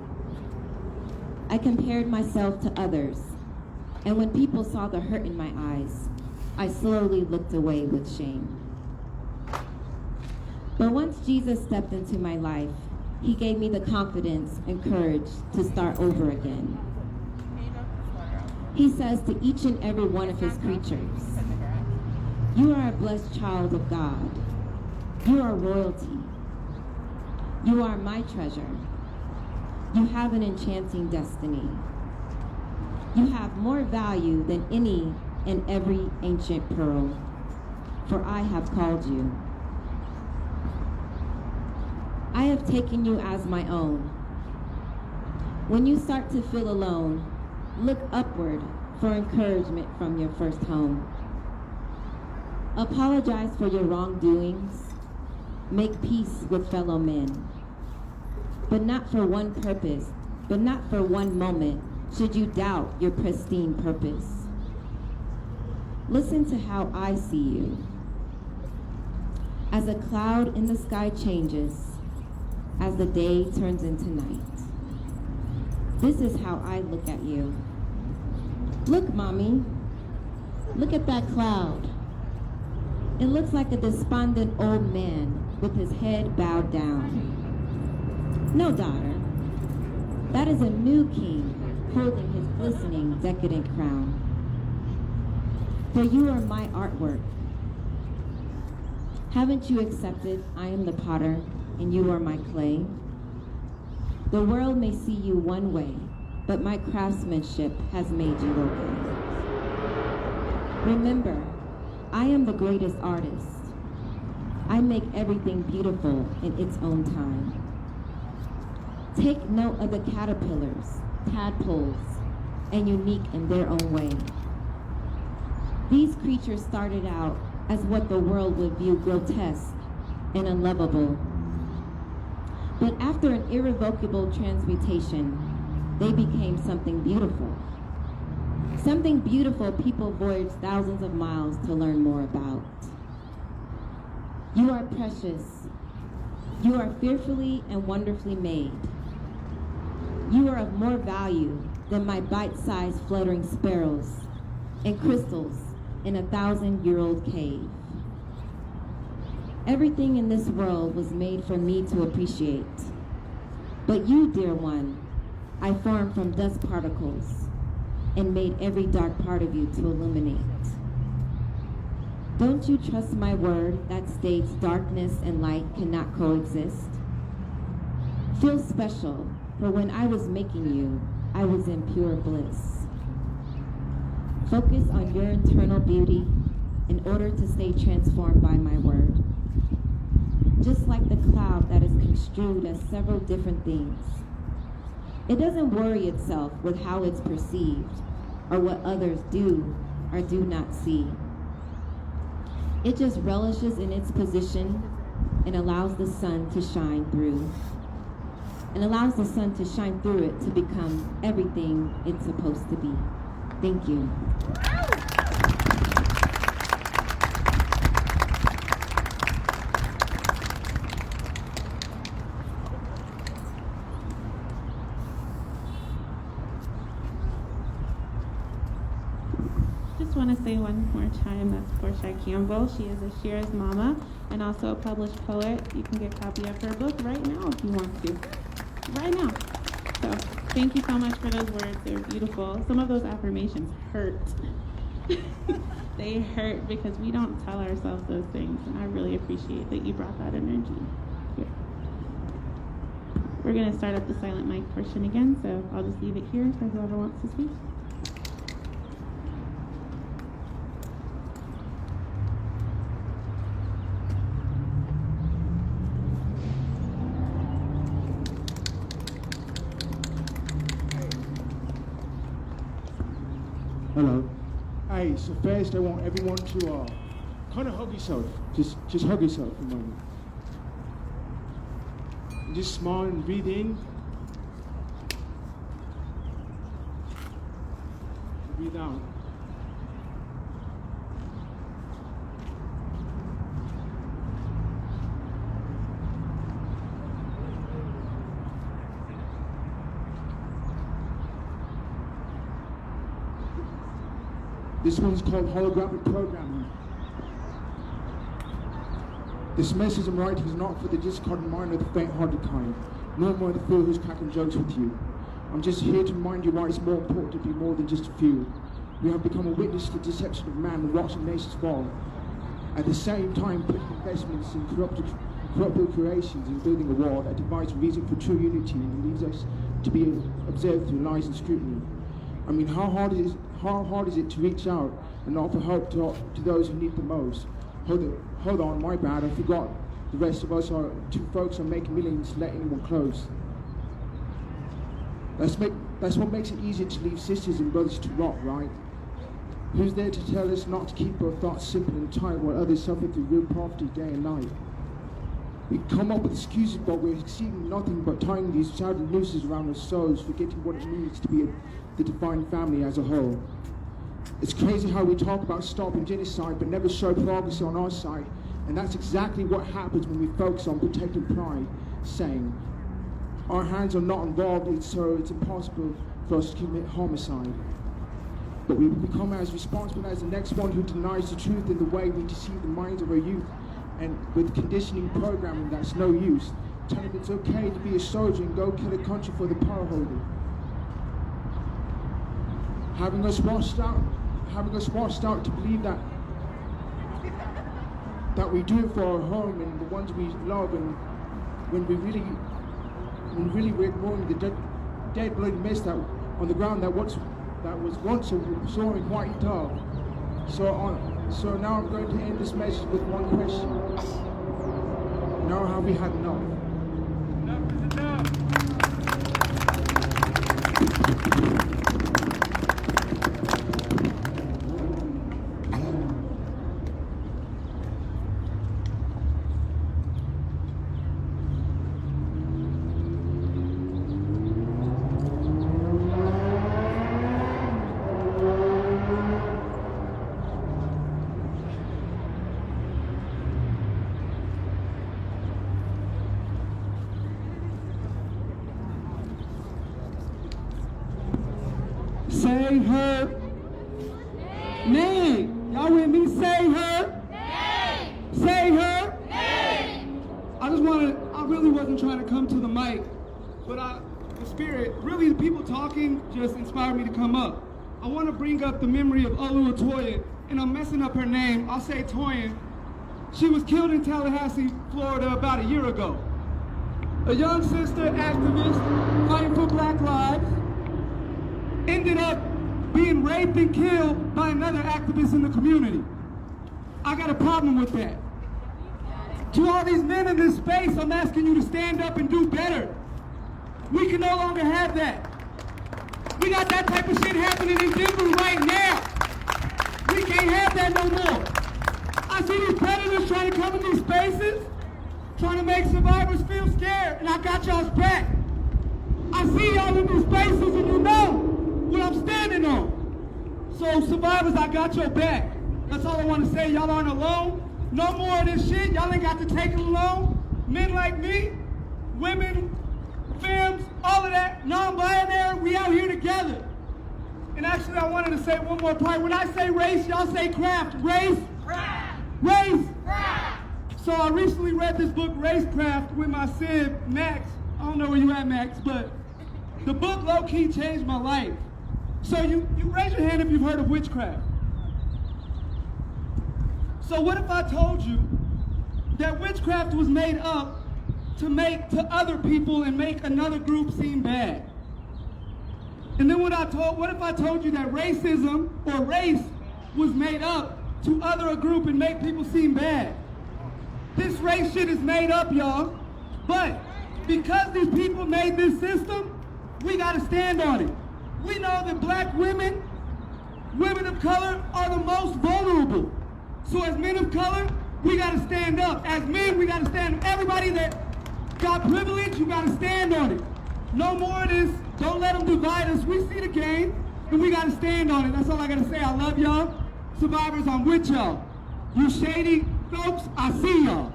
I compared myself to others, and when people saw the hurt in my eyes, I slowly looked away with shame. But once Jesus stepped into my life, he gave me the confidence and courage to start over again. He says to each and every one of his creatures, you are a blessed child of God. You are royalty. You are my treasure. You have an enchanting destiny. You have more value than any and every ancient pearl, for I have called you. I have taken you as my own. When you start to feel alone, look upward for encouragement from your first home. Apologize for your wrongdoings. Make peace with fellow men. But not for one purpose, but not for one moment should you doubt your pristine purpose. Listen to how I see you. As a cloud in the sky changes, as the day turns into night. This is how I look at you. Look, Mommy. Look at that cloud. It looks like a despondent old man with his head bowed down. No, daughter. That is a new king holding his glistening, decadent crown. For you are my artwork. Haven't you accepted I am the potter and you are my clay? The world may see you one way, but my craftsmanship has made you okay. Remember, I am the greatest artist. I make everything beautiful in its own time. Take note of the caterpillars, tadpoles, and unique in their own way. These creatures started out as what the world would view grotesque and unlovable. But after an irrevocable transmutation, they became something beautiful. Something beautiful people voyaged thousands of miles to learn more about. You are precious. You are fearfully and wonderfully made. You are of more value than my bite-sized fluttering sparrows and crystals in a 1,000-year-old cave. Everything in this world was made for me to appreciate. But you, dear one, I formed from dust particles and made every dark part of you to illuminate. Don't you trust my word that states darkness and light cannot coexist? Feel special, for when I was making you, I was in pure bliss. Focus on your internal beauty in order to stay transformed by my word. Just like the cloud that is construed as several different things. It doesn't worry itself with how it's perceived or what others do or do not see. It just relishes in its position and allows the sun to shine through. And allows the sun to shine through it to become everything it's supposed to be. Thank you. Just want to say one more time, that's Portia Campbell. She is Ashira's mama and also a published poet. You can get a copy of her book right now if you want to. Right now. So Thank you so much for those words. They're beautiful. Some of those affirmations hurt. They hurt because we don't tell ourselves those things, and I really appreciate that you brought that energy here. We're going to start up the silent mic portion again, so I'll just leave it here for whoever wants to speak. Hello. Hey, so first I want everyone to kind of hug yourself. Just hug yourself for a moment. And just smile and breathe in. Breathe out. This one's called holographic programming. This message I'm writing is not for the discarded mind or the faint-hearted kind, nor more the fool who's cracking jokes with you. I'm just here to remind you why it's more important to be more than just a few. We have become a witness to the deception of man and watching nations fall. At the same time, putting investments in corruptible creations and building a wall that divides reason for true unity and leaves us to be observed through lies and scrutiny. I mean, how hard is it to reach out and offer help to those who need the most? Hold on, my bad, I forgot. The rest of us are too focused on making millions to let anyone close. That's what makes it easier to leave sisters and brothers to rot, right? Who's there to tell us not to keep our thoughts simple and tight while others suffer through real poverty day and night? We come up with excuses, but we're exceeding nothing but tying these shouting nooses around our souls, forgetting what it means to be the divine family as a whole. It's crazy how we talk about stopping genocide, but never show progress on our side, and that's exactly what happens when we focus on protecting pride, saying, our hands are not involved, so it's impossible for us to commit homicide. But we become as responsible as the next one who denies the truth in the way we deceive the minds of our youth, and with conditioning programming that's no use, telling them it's okay to be a soldier and go kill a country for the power holder. Having us washed out to believe that we do it for our home and the ones we love, and when really we're ignoring the dead bloody mist that on the ground that was once soaring white and tall. So now I'm going to end this message with one question. Now have we had enough? Enough is enough. Say her name. Y'all with me? Say her name. Say her name. I really wasn't trying to come to the mic, but the spirit, really the people talking just inspired me to come up. I want to bring up the memory of Olu Otoyin, and I'm messing up her name. I'll say Toyin. She was killed in Tallahassee, Florida about a year ago. A young sister activist fighting for Black lives ended up being raped and killed by another activist in the community. I got a problem with that. To all these men in this space, I'm asking you to stand up and do better. We can no longer have that. We got that type of shit happening in Denver right now. We can't have that no more. I see these predators trying to come in these spaces, trying to make survivors feel scared, and I got y'all's back. I see y'all in these spaces and you know what I'm standing on. So survivors, I got your back. That's all I want to say. Y'all aren't alone. No more of this shit. Y'all ain't got to take it alone. Men like me, women, femmes, all of that, non-binary, we out here together. And actually, I wanted to say one more part. When I say race, y'all say craft. Race? Craft. Race? Craft. So I recently read this book, Racecraft, with my Sid, Max. I don't know where you at, Max, but The book low-key changed my life. So you raise your hand if you've heard of witchcraft. So what if I told you that witchcraft was made up to make to other people and make another group seem bad? And then what if I told you that racism or race was made up to other a group and make people seem bad? This race shit is made up, y'all. But because these people made this system, we gotta stand on it. We know that black women of color are the most vulnerable. So as men of color, we gotta stand up. As men, we gotta stand up. Everybody that got privilege, you gotta stand on it. No more of this, don't let them divide us. We see the game, and we gotta stand on it. That's all I gotta say. I love y'all. Survivors, I'm with y'all. You shady folks, I see y'all.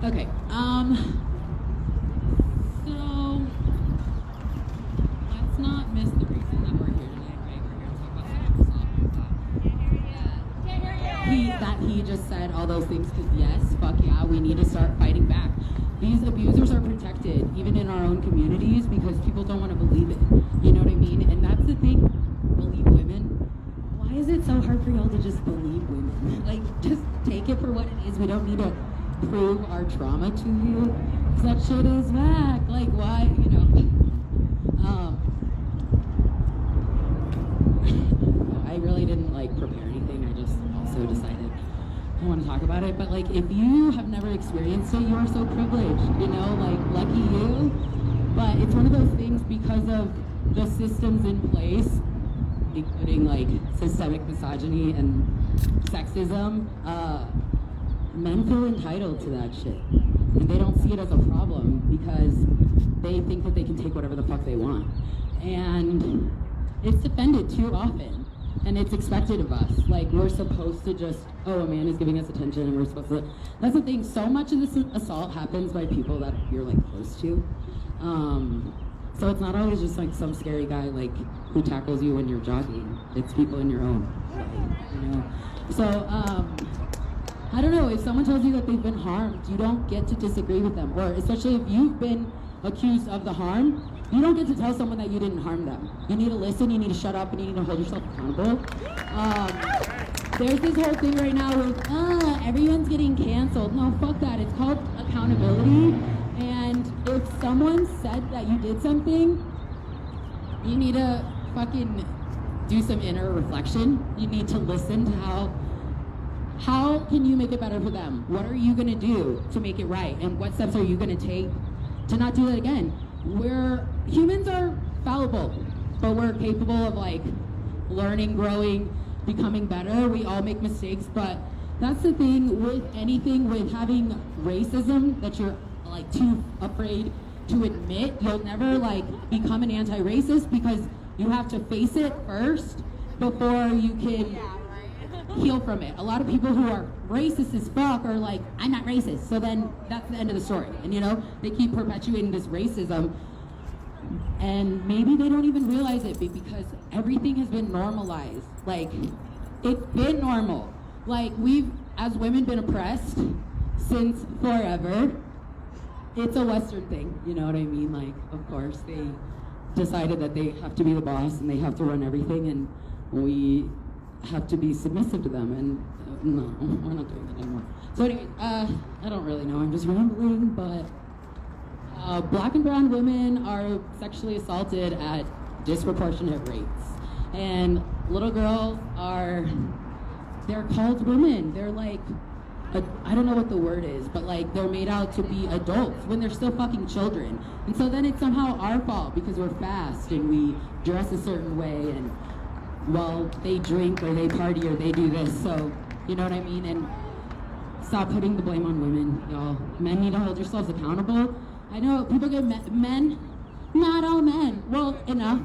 Okay, so let's not miss the reason that we're here tonight, right? We're here to talk about that he just said all those things because yes, fuck yeah, we need to start fighting back. These abusers are protected, even in our own communities, because people don't want to believe it. You know what I mean? And that's the thing, believe women. Why is it so hard for y'all to just believe women? Like, just take it for what it is. We don't need to prove our trauma to you. That shit is whack. Like, why, you know? I really didn't prepare anything. I just also decided I want to talk about it. But if you have never experienced it, you are so privileged. You know, lucky you. But it's one of those things because of the systems in place, including systemic misogyny and sexism. Men feel entitled to that shit. And they don't see it as a problem because they think that they can take whatever the fuck they want. And it's defended too often. And it's expected of us. We're supposed to just, oh, a man is giving us attention and we're supposed to. That's the thing. So much of this assault happens by people that you're close to. So it's not always just some scary guy who tackles you when you're jogging. It's people in your own life, you know? So, I don't know, if someone tells you that they've been harmed, you don't get to disagree with them. Or especially if you've been accused of the harm, you don't get to tell someone that you didn't harm them. You need to listen, you need to shut up, and you need to hold yourself accountable. There's this whole thing right now with, everyone's getting canceled. No, fuck that. It's called accountability. And if someone said that you did something, you need to fucking do some inner reflection. You need to listen to how can you make it better for them? What are you gonna do to make it right? And what steps are you gonna take to not do that again? Humans are fallible, but we're capable of learning, growing, becoming better. We all make mistakes, but that's the thing with anything, with having racism that you're too afraid to admit. You'll never become an anti-racist because you have to face it first before you can heal from it. A lot of people who are racist as fuck are I'm not racist. So then that's the end of the story. And they keep perpetuating this racism. And maybe they don't even realize it because everything has been normalized. It's been normal. We've, as women, been oppressed since forever. It's a Western thing, you know what I mean? Of course, they decided that they have to be the boss and they have to run everything, and we have to be submissive to them, and no, we're not doing that anymore. So anyway, I don't really know, I'm just rambling, but Black and brown women are sexually assaulted at disproportionate rates. And little girls they're called women. They're like, I don't know what the word is, but like they're made out to be adults when they're still fucking children. And so then it's somehow our fault because we're fast and we dress a certain way and well, they drink or they party or they do this. So, you know what I mean? And stop putting the blame on women, y'all. Men need to hold yourselves accountable. I know people get men, not all men. Well, enough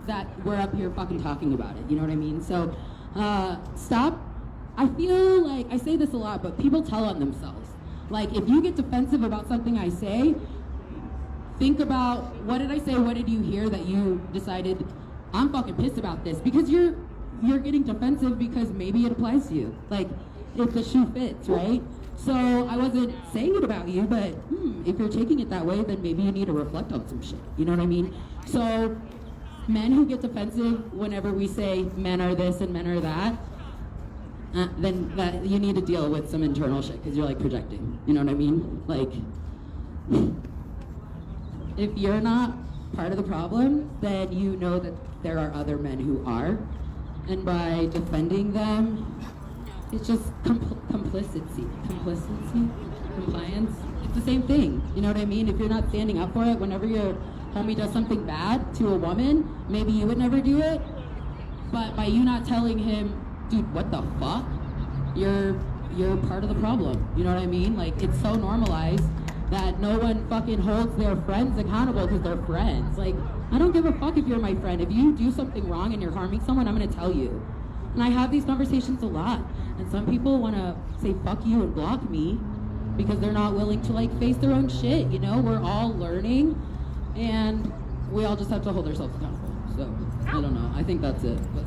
that we're up here fucking talking about it. You know what I mean? So, stop. I feel like, I say this a lot, but people tell on themselves. Like, if you get defensive about something I say, think about, what did I say, what did you hear that you decided, I'm fucking pissed about this? Because you're getting defensive because maybe it applies to you. Like, if the shoe fits, right? So I wasn't saying it about you, but if you're taking it that way, then maybe you need to reflect on some shit. You know what I mean? So men who get defensive whenever we say men are this and men are that, then that you need to deal with some internal shit because you're like projecting. You know what I mean? Like, if you're not part of the problem, then you know that there are other men who are, and by defending them, it's just compliance. It's the same thing. You know what I mean? If you're not standing up for it, whenever your homie does something bad to a woman, maybe you would never do it. But by you not telling him, dude, what the fuck? You're part of the problem. You know what I mean? Like, it's so normalized that no one fucking holds their friends accountable because they're friends. Like, I don't give a fuck if you're my friend. If you do something wrong and you're harming someone, I'm gonna tell you. And I have these conversations a lot. And some people wanna say fuck you and block me because they're not willing to like face their own shit, you know? We're all learning and we all just have to hold ourselves accountable. So, I don't know, I think that's it. But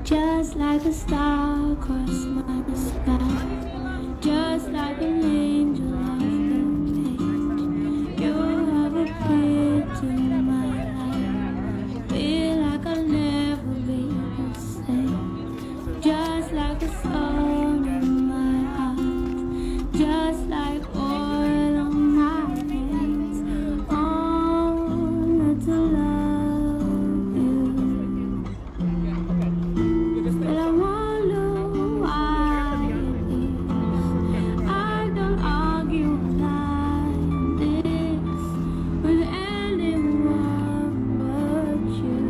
Just like a star across my sky, just like an angel off the page. You have appeared to my life, feel like I'll never be the same. Just like a song in my heart, just like oil on my hands, only to love you. But I wonder why it is I don't argue like this with anyone but you.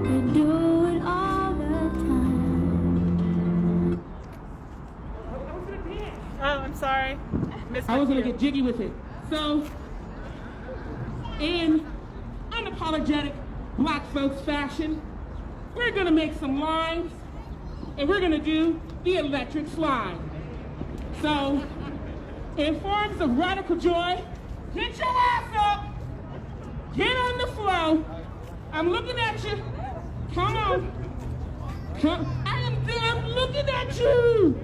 They do it all the time. Oh, I'm sorry. I was gonna get jiggy with it. So, in unapologetic Black folks fashion, we're gonna make some lines and we're gonna do the electric slide. So, in forms of radical joy, get your ass up, get on the flow. I'm looking at you. Come on. Come. I'm looking at you.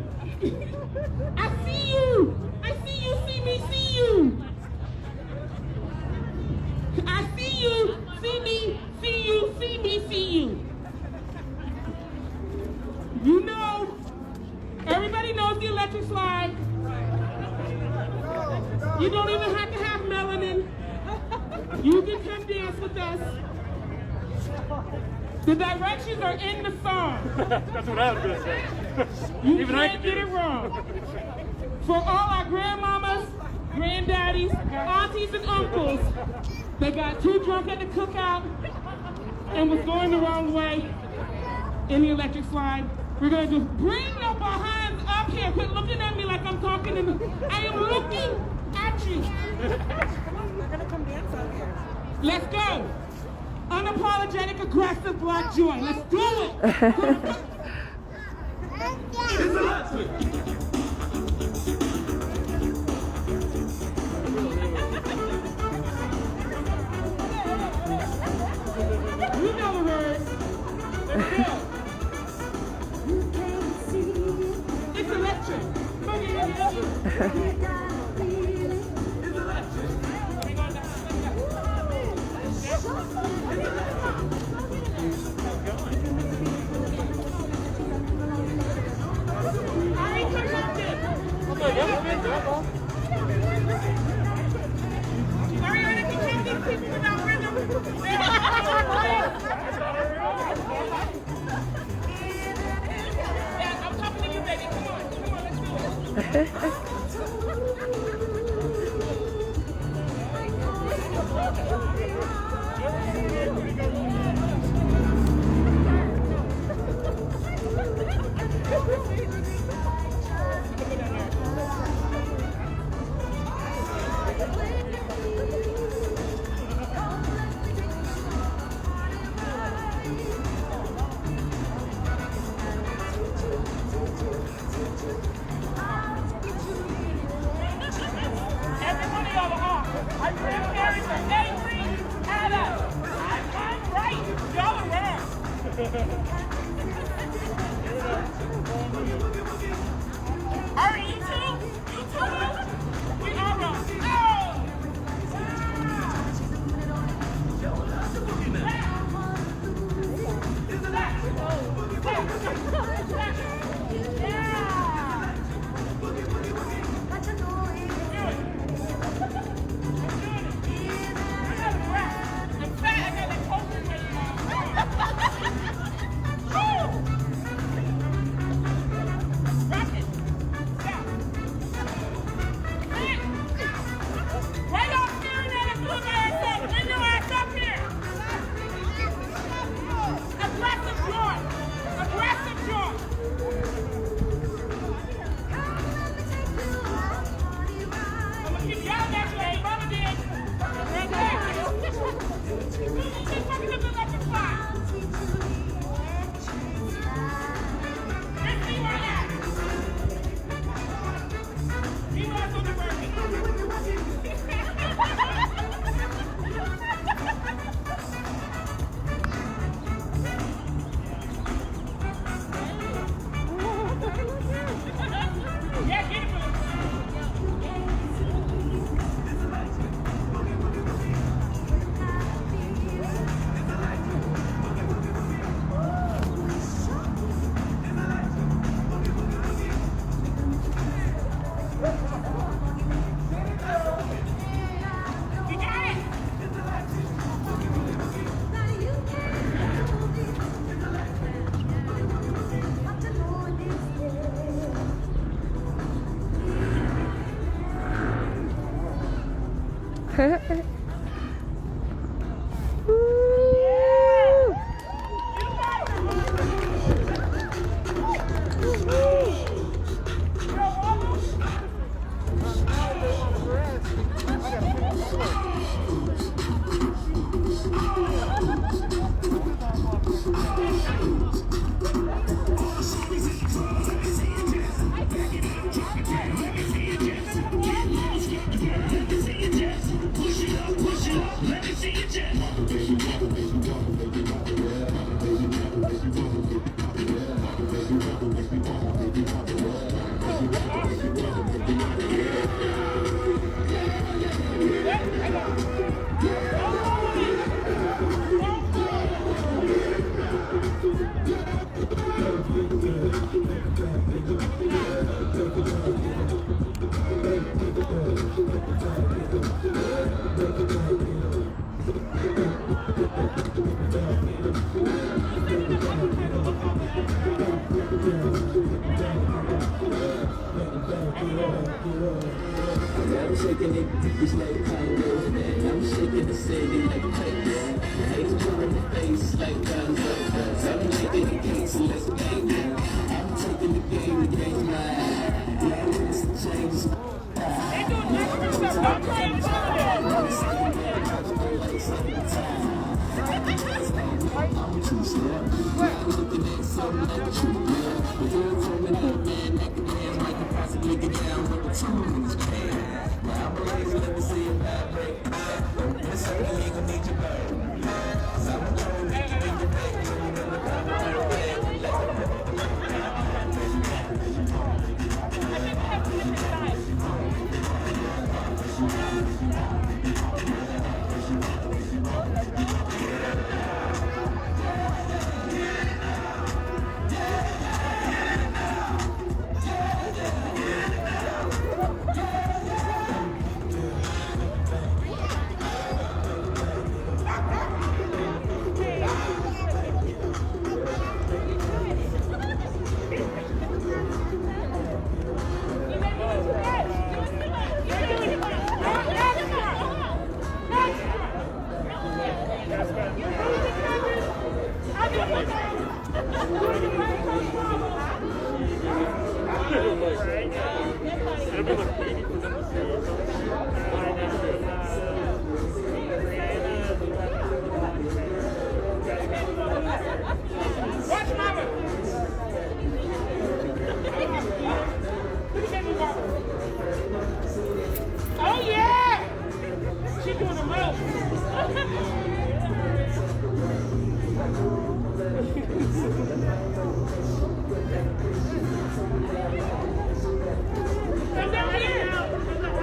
I see you. I see you, see me, see you. I see you, see me, see you, see me, see you. You know, everybody knows the electric slide. You don't even have to have melanin. You can come dance with us. The directions are in the song. That's what I was gonna say. You Even I can't can get do it wrong. For all our grandmamas, granddaddies, aunties, and uncles that got too drunk at the cookout and was going the wrong way in the electric slide, we're gonna do bring your behinds up here. Quit looking at me like I'm talking to me. I am looking at you. We're gonna come dance out here. Let's go. Unapologetic, aggressive black joy. Let's do it. You know the words. Let's go. It's electric. I'm talking to you, baby. Come on, let's do it. Everybody on the off. I'm Gary for Avery, Anna. I'm right. Y'all are wrong. Are you two? You two? We are wrong. Oh! Right off staring at us, look at us, bring your ass up here. Aggressive joy. Aggressive joy. I'm gonna keep yelling at you like Mama did. Right there. Keep fucking up the electric slide. Let's see where you're at. He was on the working. Yeah, get it, boo. You got it. Oh yeah! She's doing the most. Come down here. No, come down.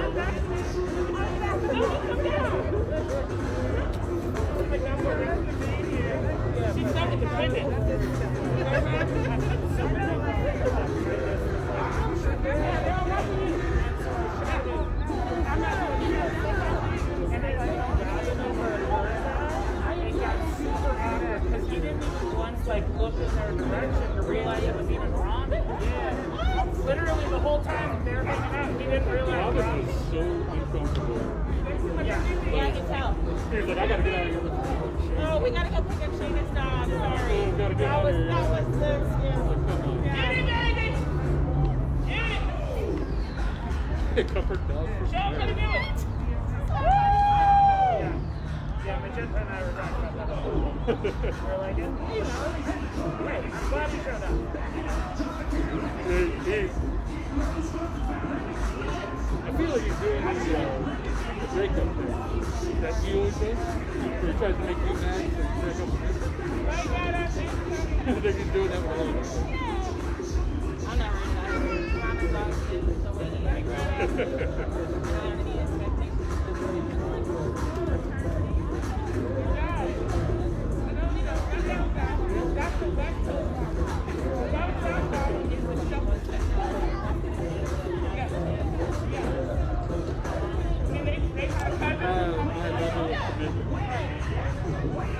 She's not independent. Because he didn't even once look in their direction to realize it was even wrong. Yeah. Literally the whole time they were hanging out, he didn't realize it was so uncomfortable. Yeah, I can tell. He's like, I gotta get out of here. Oh, we gotta go pick up Shayna's dog. Sorry. Gotta get That out of was here. the Get it, baby! Get it! Pick up her dog. Show him how to do it! Yeah, Magenta and I were talking about that. We're like, you know, great. I'm glad you showed up. I feel like he's doing the breakup thing that he always does. Where he tries to make you mad and break up with you. I think he's doing that with all of us. I'm not really I'm exhausted. So when he like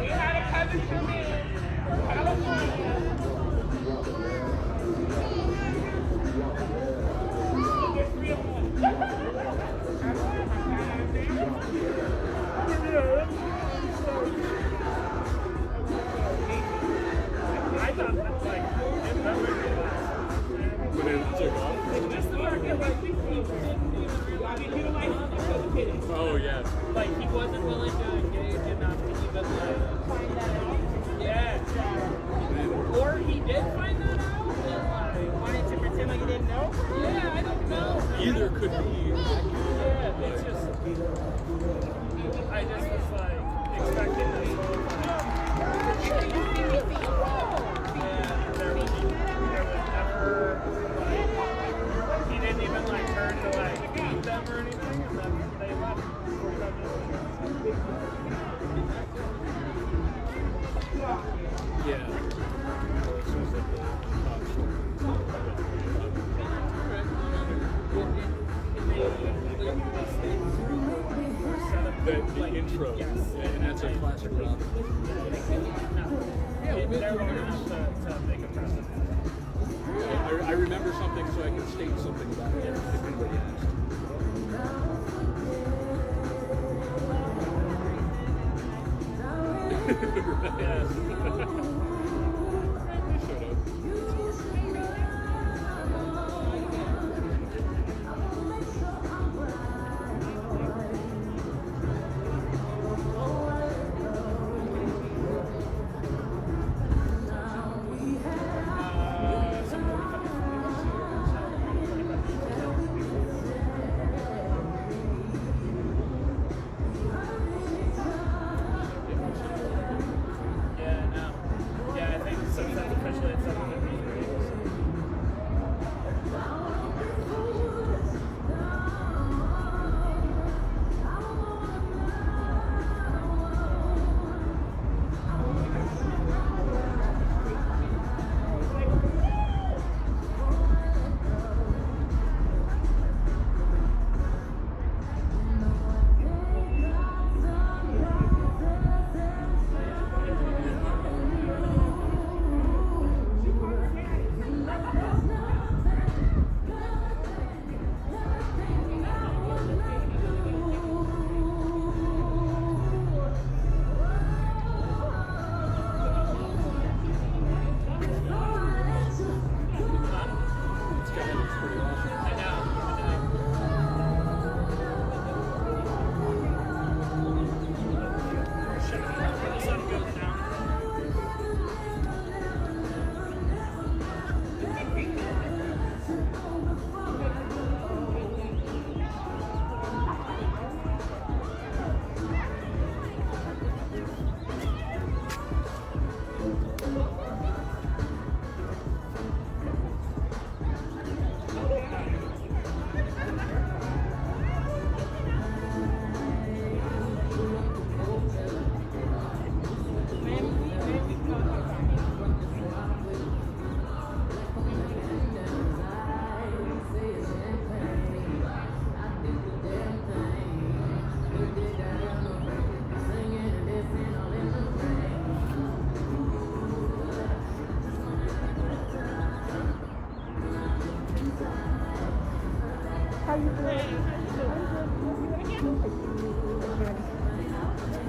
We had a cousin come in from California. There's 3 of them. I thought that's like, it's never When it took off. it's just the market, like, he didn't even realize, he was like, hesitating. Oh, yeah. Like, he wasn't willing to engage enough to even, like, find that out. Yeah. Or he did find that out and, like, wanted to pretend like he didn't know. Yeah, I don't know. Either could be. Yeah, it's just, I just was, like, expecting this whole, there was never, like, he didn't even, like, turn to, like, meet them or anything, and then they left. Yeah. The intro, and that's a classic rock. Yeah, they're going to make a precedent. I remember something so I can state something about it if anybody asks. Yes. He showed up. Yeah, I think since that's officially at 7:53.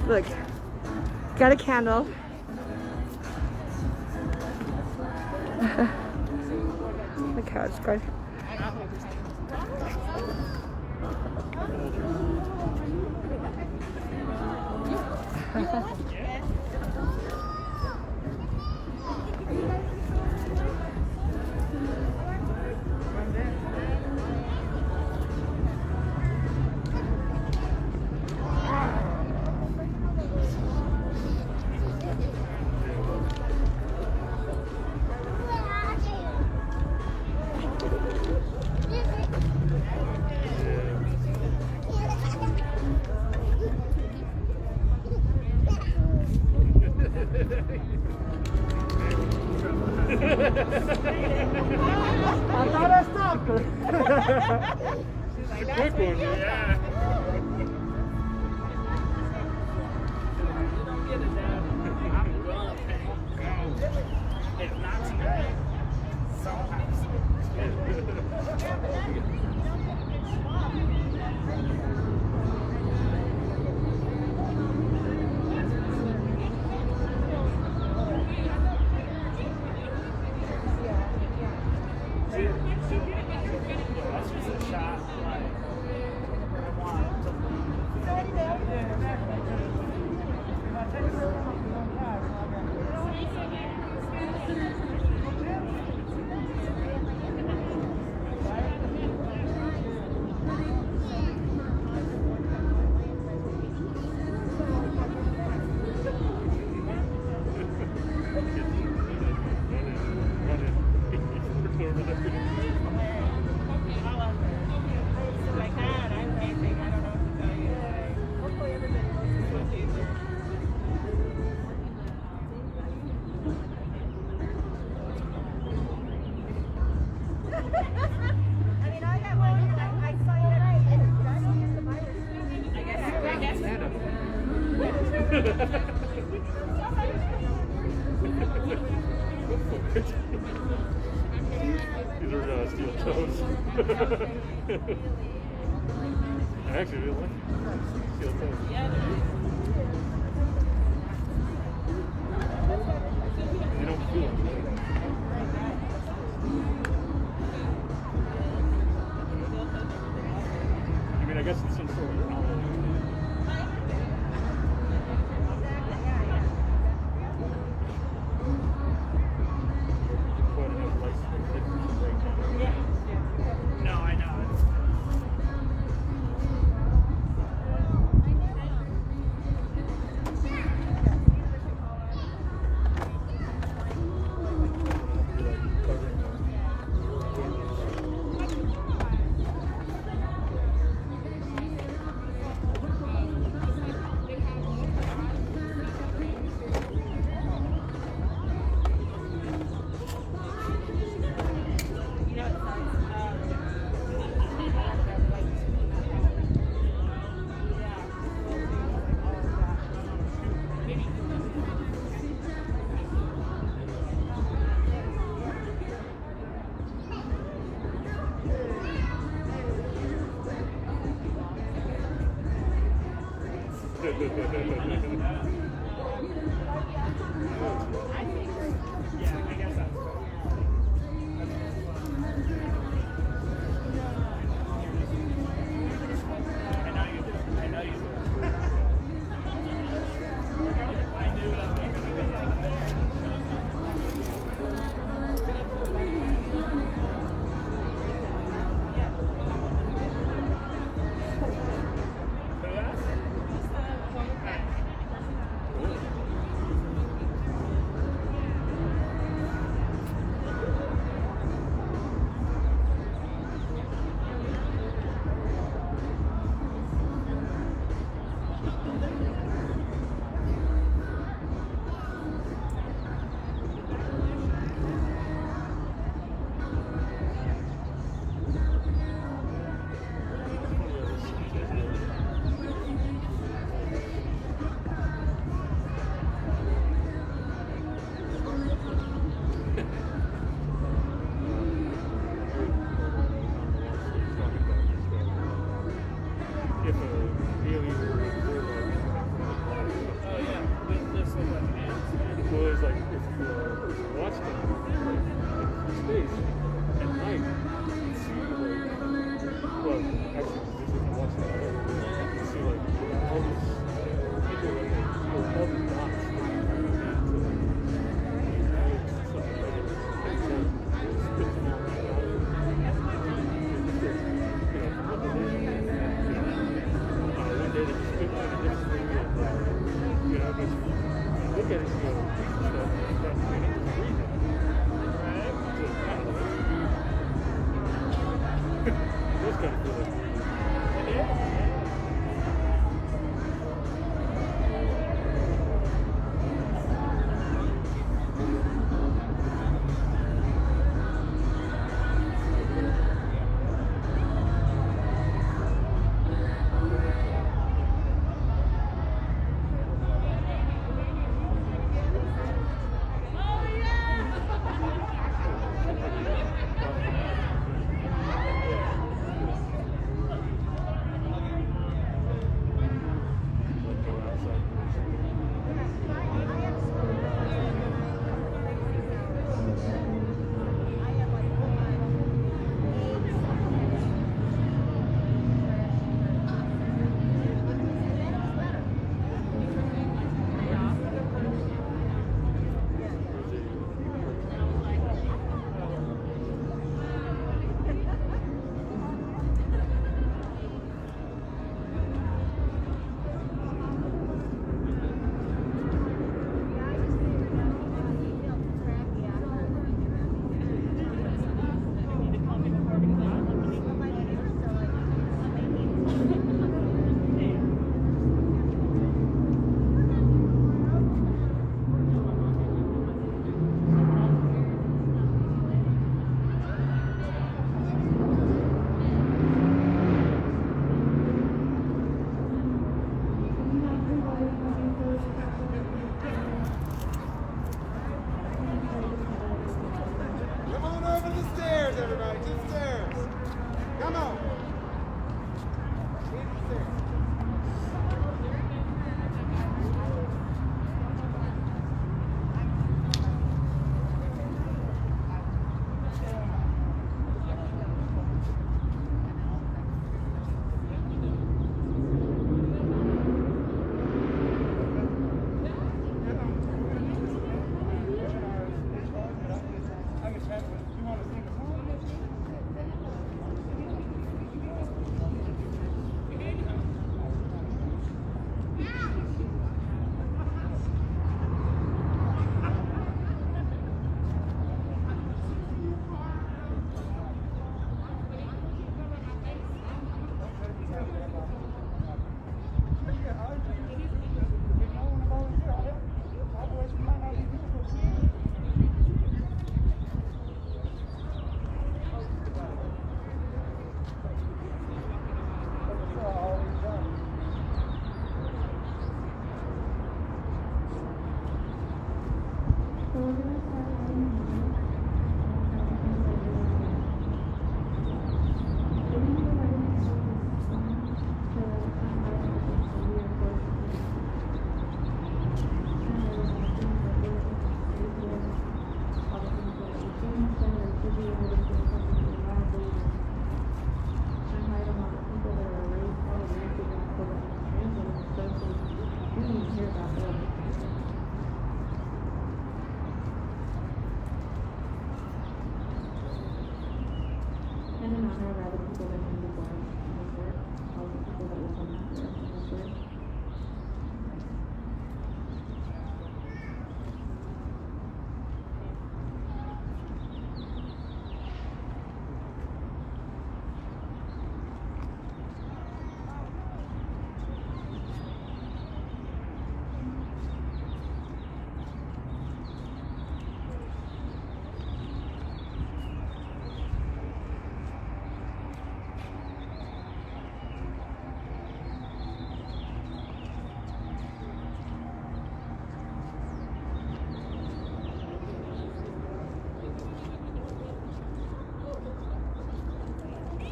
Look, got a candle. Look how it's going. I thought I stopped her. She's a quick one, yeah. If not tonight, sometimes. That's just a shot. These are steel toes. I actually really like steel toes. I guess that's I know you do. I know you do. I knew that was going to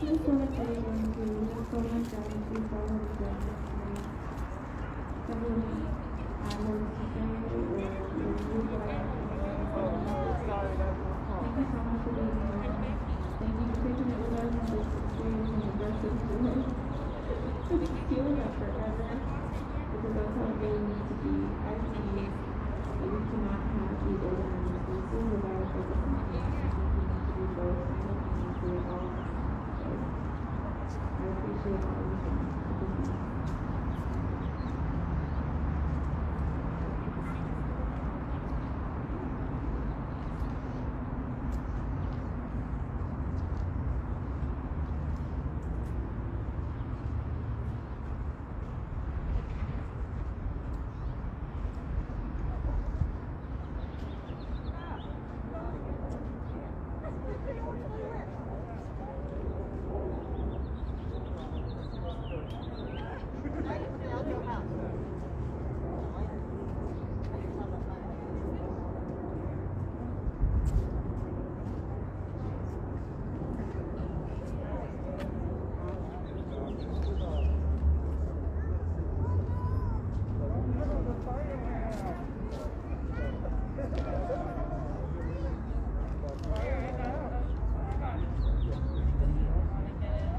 just want to say thank you. We have so much gratitude for all of you guys tonight. Someone had words to say or you what I have to say. Thank you so much for being here. Thank you for taking it with us and just experiencing the rest of the world. Feeling that forever. Because that's how it really needs to be. I believe that we cannot have these organized spaces without a focus on community. We need to do both simultaneously at all. So I appreciate all of you.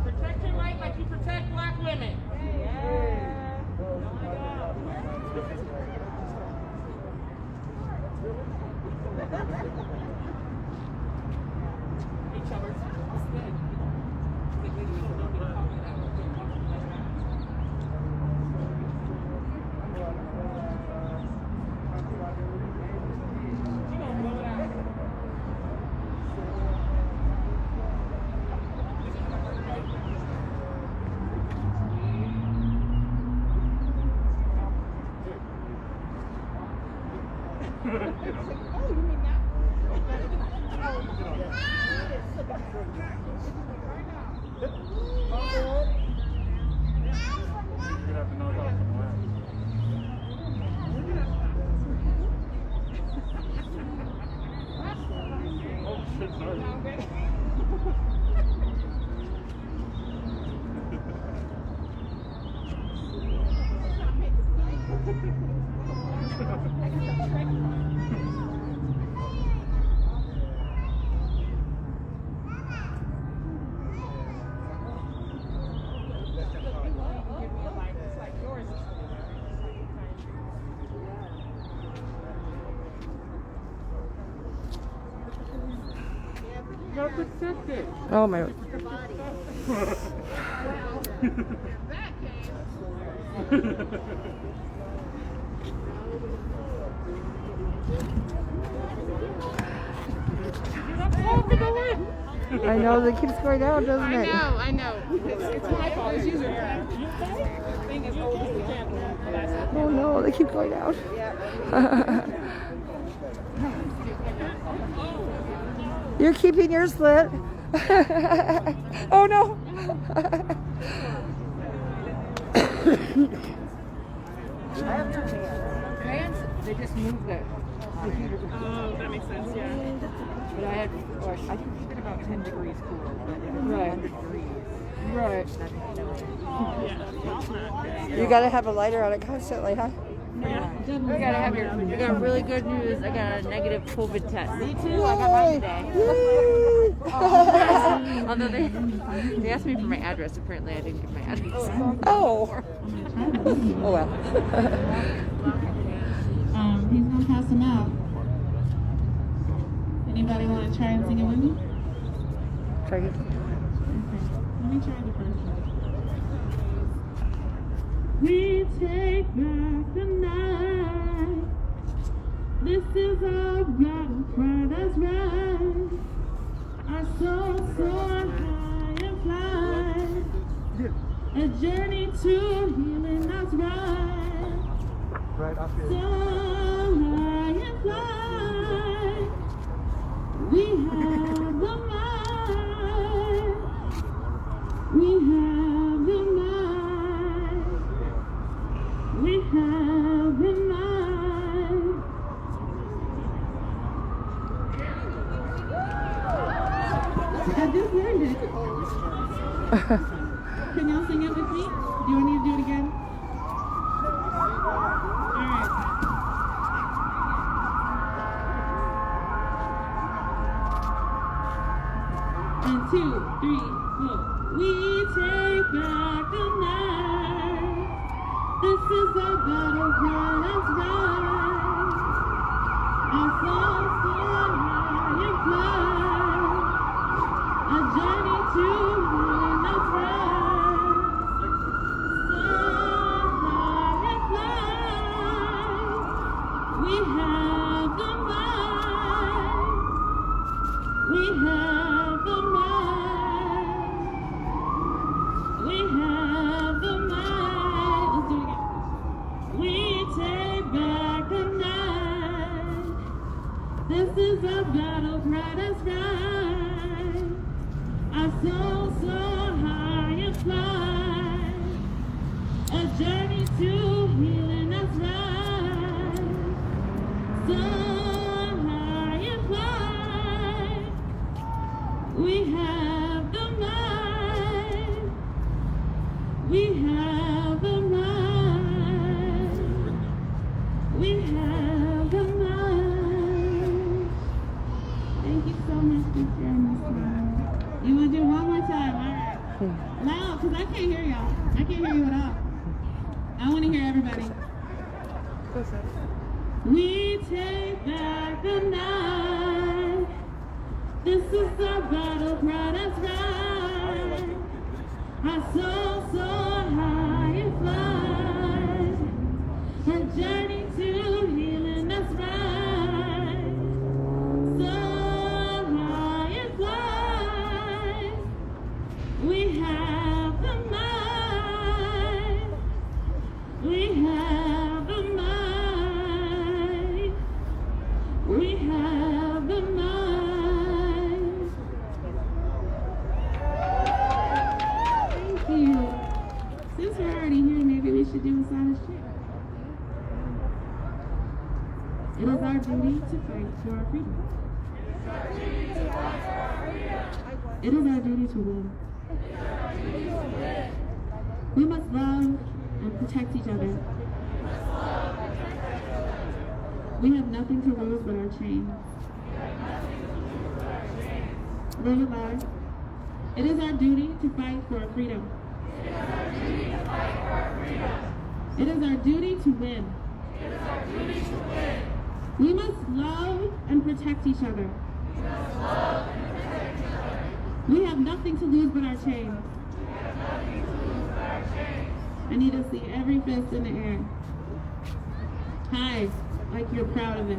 Protect your light like you protect black women. Each other. Not protected. Oh my. I know, that keeps going down, doesn't it? I know. It's my fault. It's usually the thing is always the camera. Oh no, they keep going down. You're keeping yours lit. Oh no. I have no fans. They just moved the computer. Oh, that makes sense, yeah. But I had, I think it's been about 10 degrees cooler. Right. 100 degrees. Right. Yeah. You gotta have a lighter on it constantly, huh? Yeah. You gotta have your. I got really good news. I got a negative COVID test. Me too. I got mine today. Although they asked me for my address. Apparently, I didn't give my address. Oh. Oh well. He's gonna pass them out. Anybody want to try and sing it with me? Try it. Okay. Let me try the first one. We take back the night. This is our battle cry, that's right. Our souls soar high and fly. A journey to healing, that's right. Right up here. So high and fly. We have the might. We have the might. We have the might. I just learned it. Can y'all sing it with me? Do you want me to do it again? All right. 1, 2, 3, 4. We take back the night. This is our battle cry, that's right. Our souls soar high and fly. A journey to healing, that's right. Soar high and fly. We have the mind. We have the mind. We have the mind. Let's do it again. We take back the night. This is a battle cry, that's right. Our souls soar high and fly. A journey to healing, that's right. Soar high and fly. We have the mind. We have the mind. We have the mind. Thank you so much for sharing this time. You want to do it one more time? All right. Loud, because I can't hear y'all. I can't hear you at all. I want to hear everybody. We take back the night. This is our battle cry, that's right. Our souls soar high and fly. A journey to healing, that's right. Soar high and fly. We have the mind. We have the mind. We have the mind. Thank you. Since we're already here, maybe we should do a silent share. It is our duty to fight for our freedom. It is our duty to win. We must love and protect each other. We have nothing to lose but our chains. Live it loud. It is our duty to fight for our freedom. It is our duty to win. We must love and protect each other. We have nothing to lose but our chains. I need to see every fist in the air. High, like you're proud of it.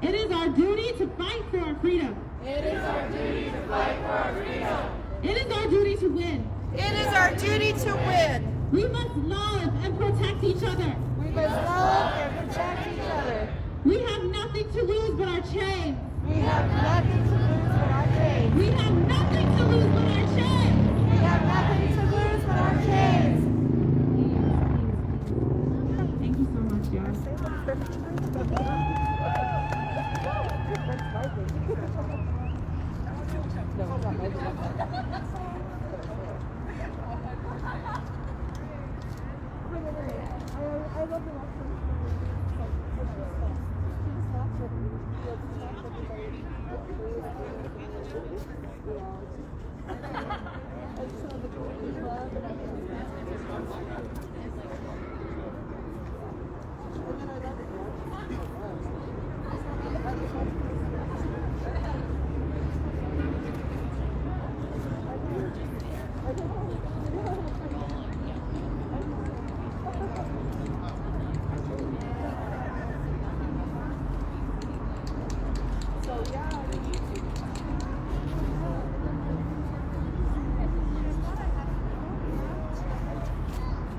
It is our duty to fight for our freedom. It is our duty to fight for our freedom. It is our duty to win. It is our duty to win. We must love and protect each other. We must love and protect each other. We have nothing to lose but our chains. We have nothing to lose but our chains. We have nothing to lose but our chains. We have nothing to lose but our chains. Thank you so much, y'all.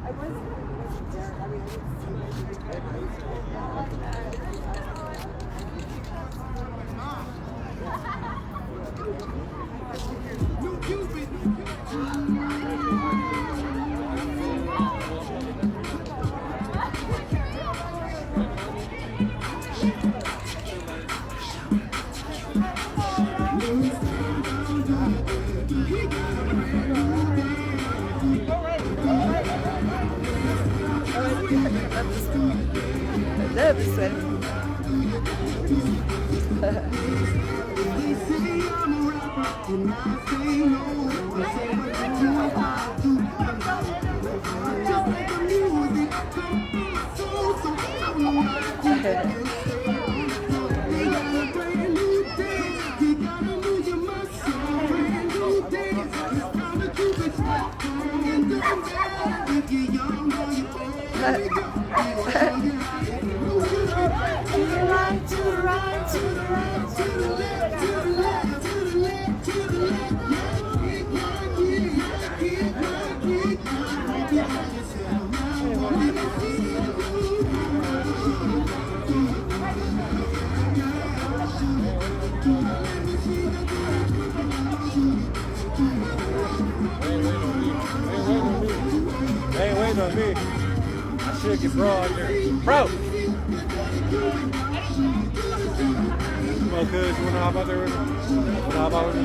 I nervous then. They ain't waiting on me. I should get bro out there. Bro! Well, cuz, you wanna hop out there with me? Wanna hop out with me?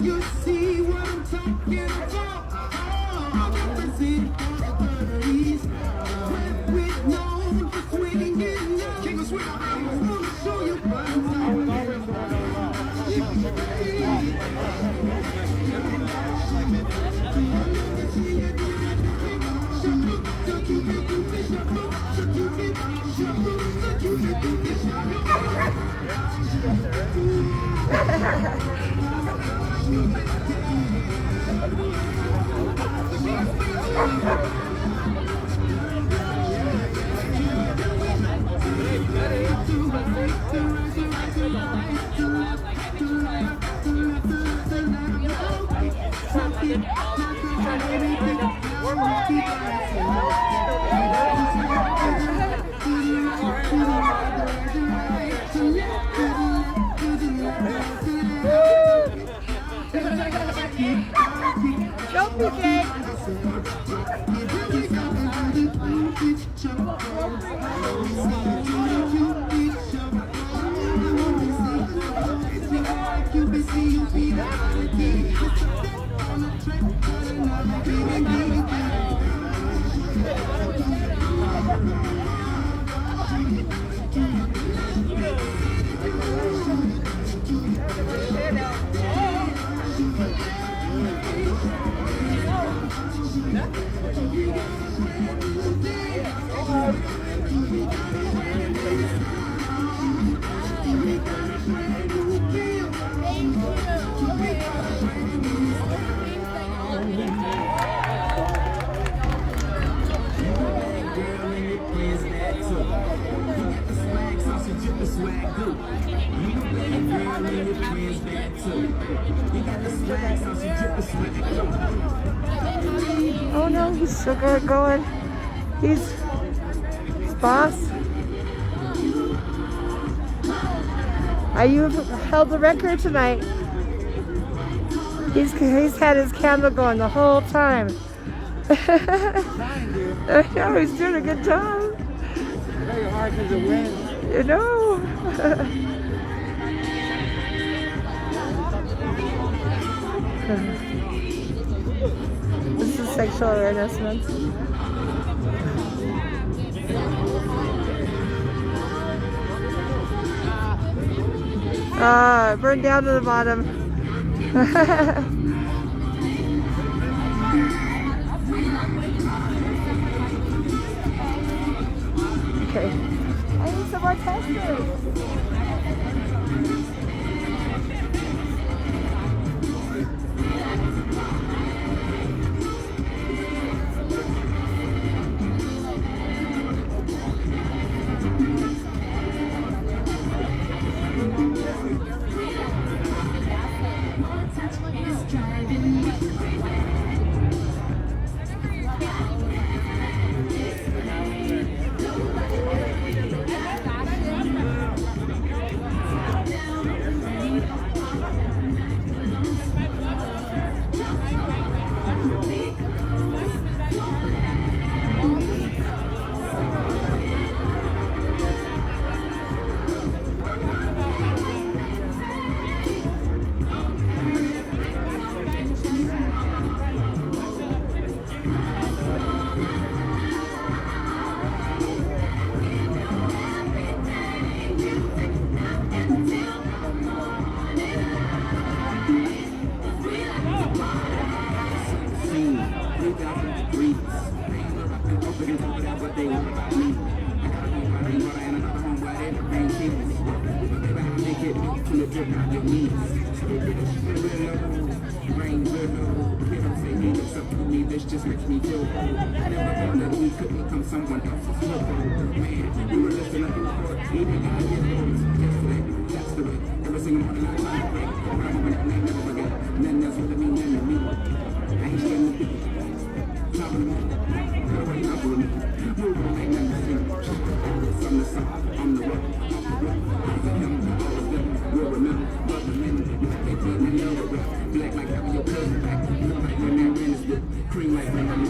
You see what I'm talking about? With no swinging in love. King of swing. I wanna show you Go, PK! Oh no, he's still going. He's boss. You held the record tonight. He's had his camera going the whole time. I know, he's doing a good job. Very hard to win. You know. This is Sexual Awareness Month. Burned down to the bottom. Okay. I need some more testers. stay with me. I got me water and another home where everything keeps. If I make it from the drip out your knees. Rain, good no. People say hey, it's up to me, this just makes me feel cold. I never thought that we could become someone else's football. Man, we were lifting up the court, even I get goals. Yesterday, that's the way. Every single morning I try to break. But I'm moving and I never forget. Nothing else with me, nothing to me. I ain't scared of people. Top of me. Cut away, top of me. Moving like nothing to see. From the south, I'm the rock. We'll remember, but remember, they take me over, black like having your cousin back, look like when that rent is due, cream like when I'm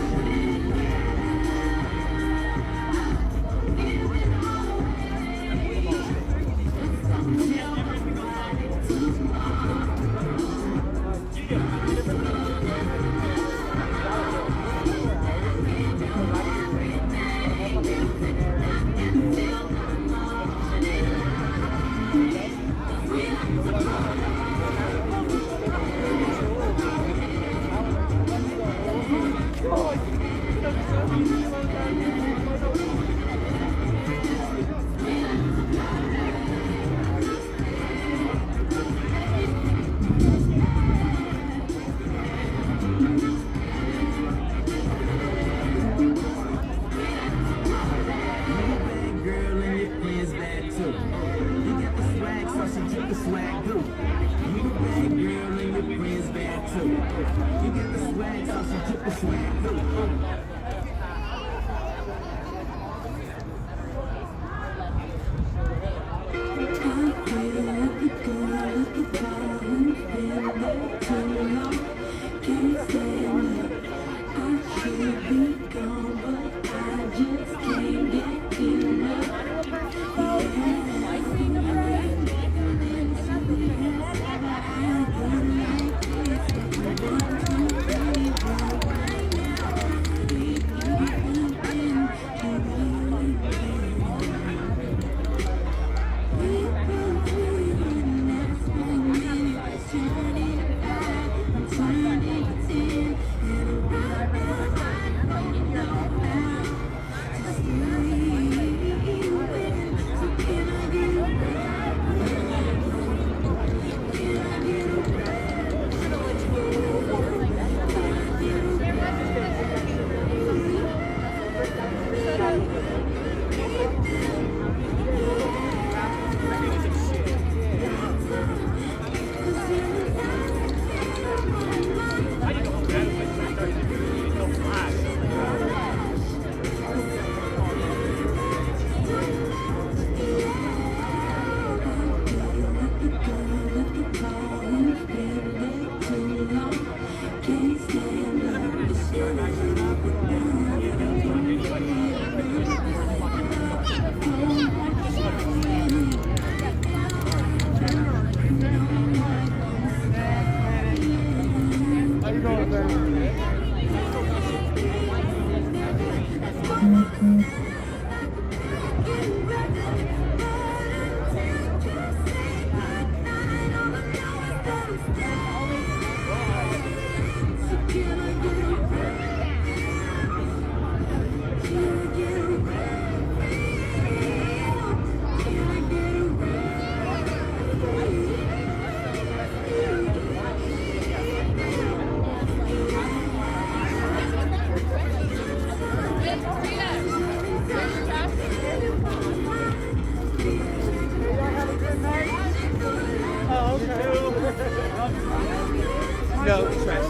No, trash.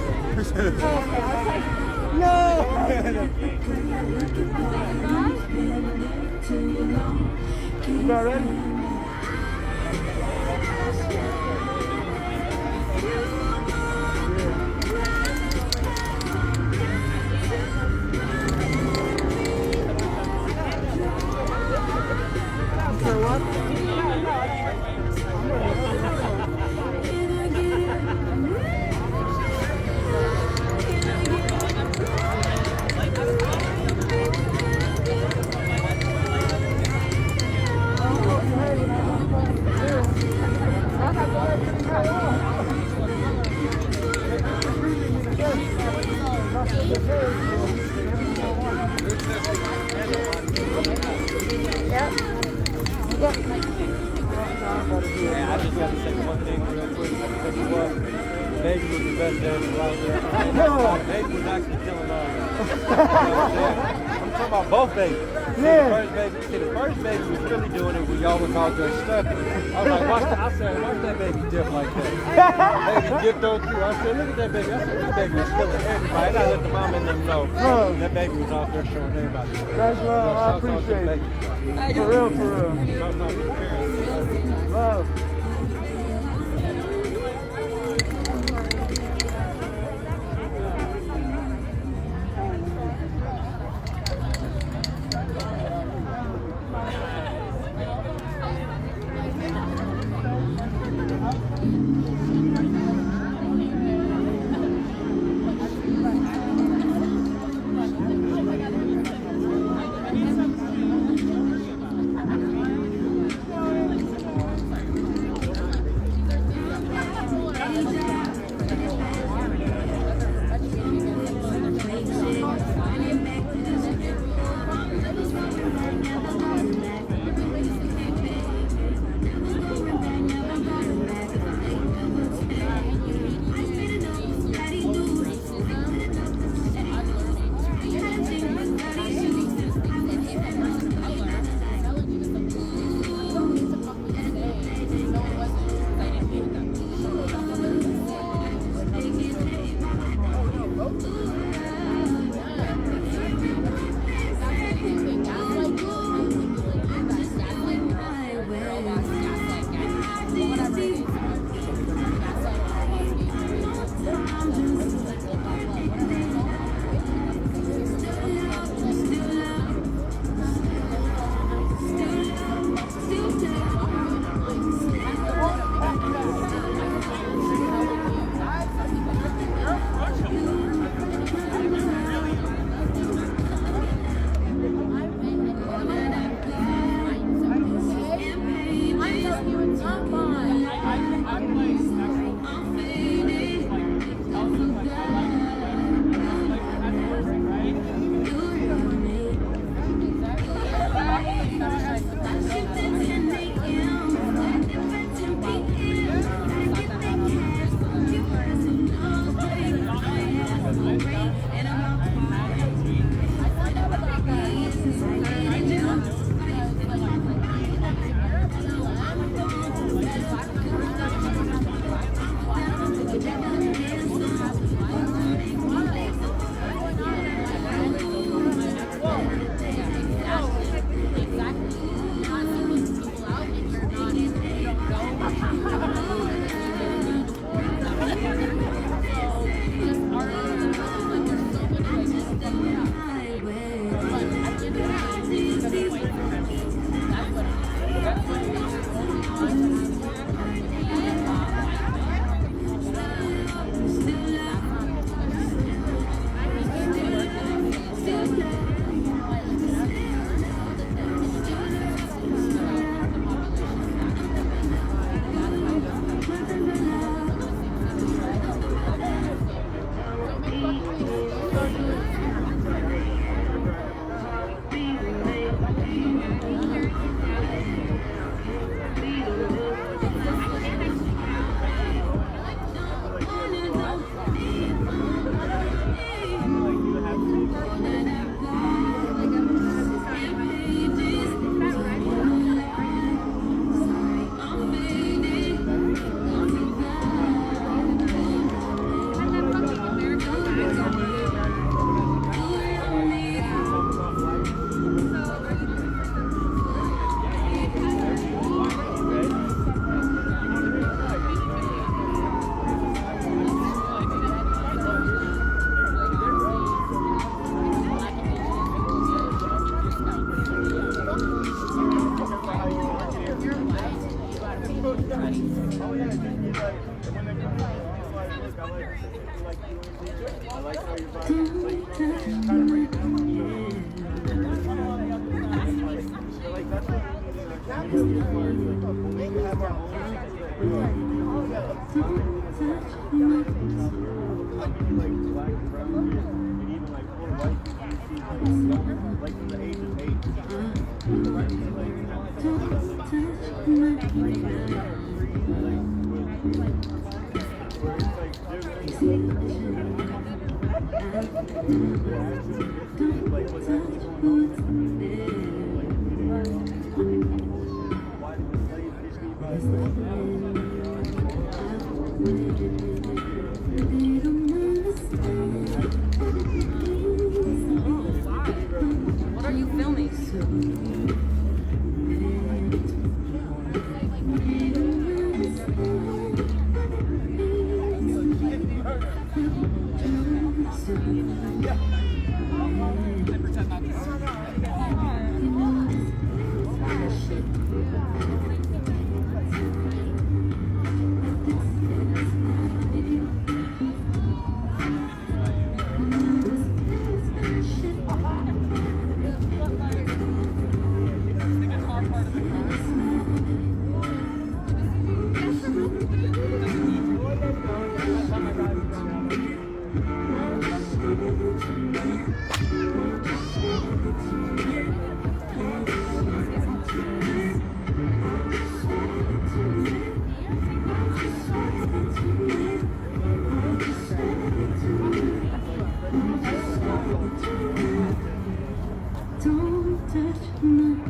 You about ready? For what? Yeah, I just got to say one thing real quick. Baby was the best dancer out there. Baby was actually killing all that. I'm talking about both babies. Yeah. The first baby was really doing it when y'all was out there stuck. I was like, watch that baby dip like that. Baby dipped on through. I said, look at that baby. I said, that baby was killing everybody. I gotta let the mom and them know. That baby was out there showing everybody. That's love. I appreciate it. For real, for real. Love. Like from the age of 8. What are you filming? Don't touch my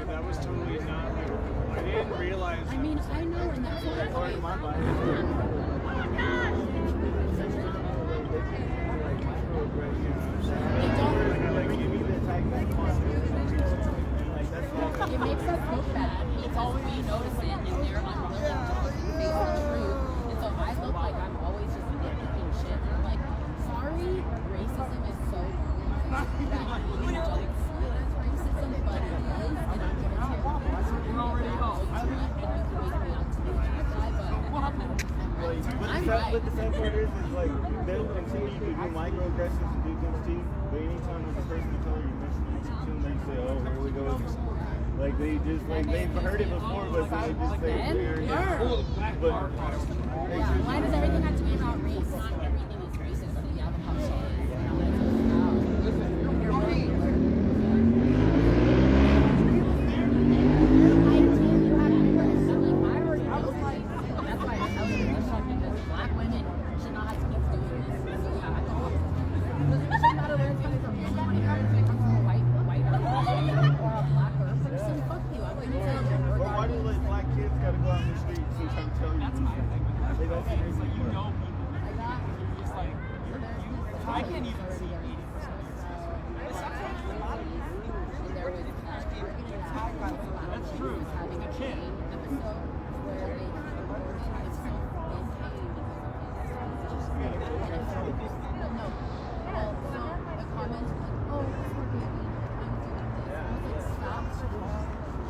That was totally not. I didn't realize. I mean, I know, and that's what part of my life. It makes us look bad. It's all we notice it, and they're unwilling to look in the face of the truth. And so I look like I'm always just nitpicking shit. And I'm like, sorry, racism is so wrong that you don't see it as racism, but it is. And I'm going to tear you apart and you can make me out to be the bad guy, but I'm right. But the sad part is like they'll continue to do microaggressions and do things to you, but anytime there's a person of color you mention it to them, they say, oh, here we go. Like they just like they've heard it before, but they just say weird. But why does everything have to be about race? Not everything is racist, but yeah, how shit is. And all that stuff. You're right. Black women should not have to keep doing this. So yeah, I don't. It doesn't matter where it's coming from. You don't want to have it come from a white person or a black person. Fuck you. I'm going to tell you. But why do like black kids gotta go out in the streets and try to tell you? That's my thing. They don't see this like you know people. You're just like I can't even see 80%. That's true. You can't.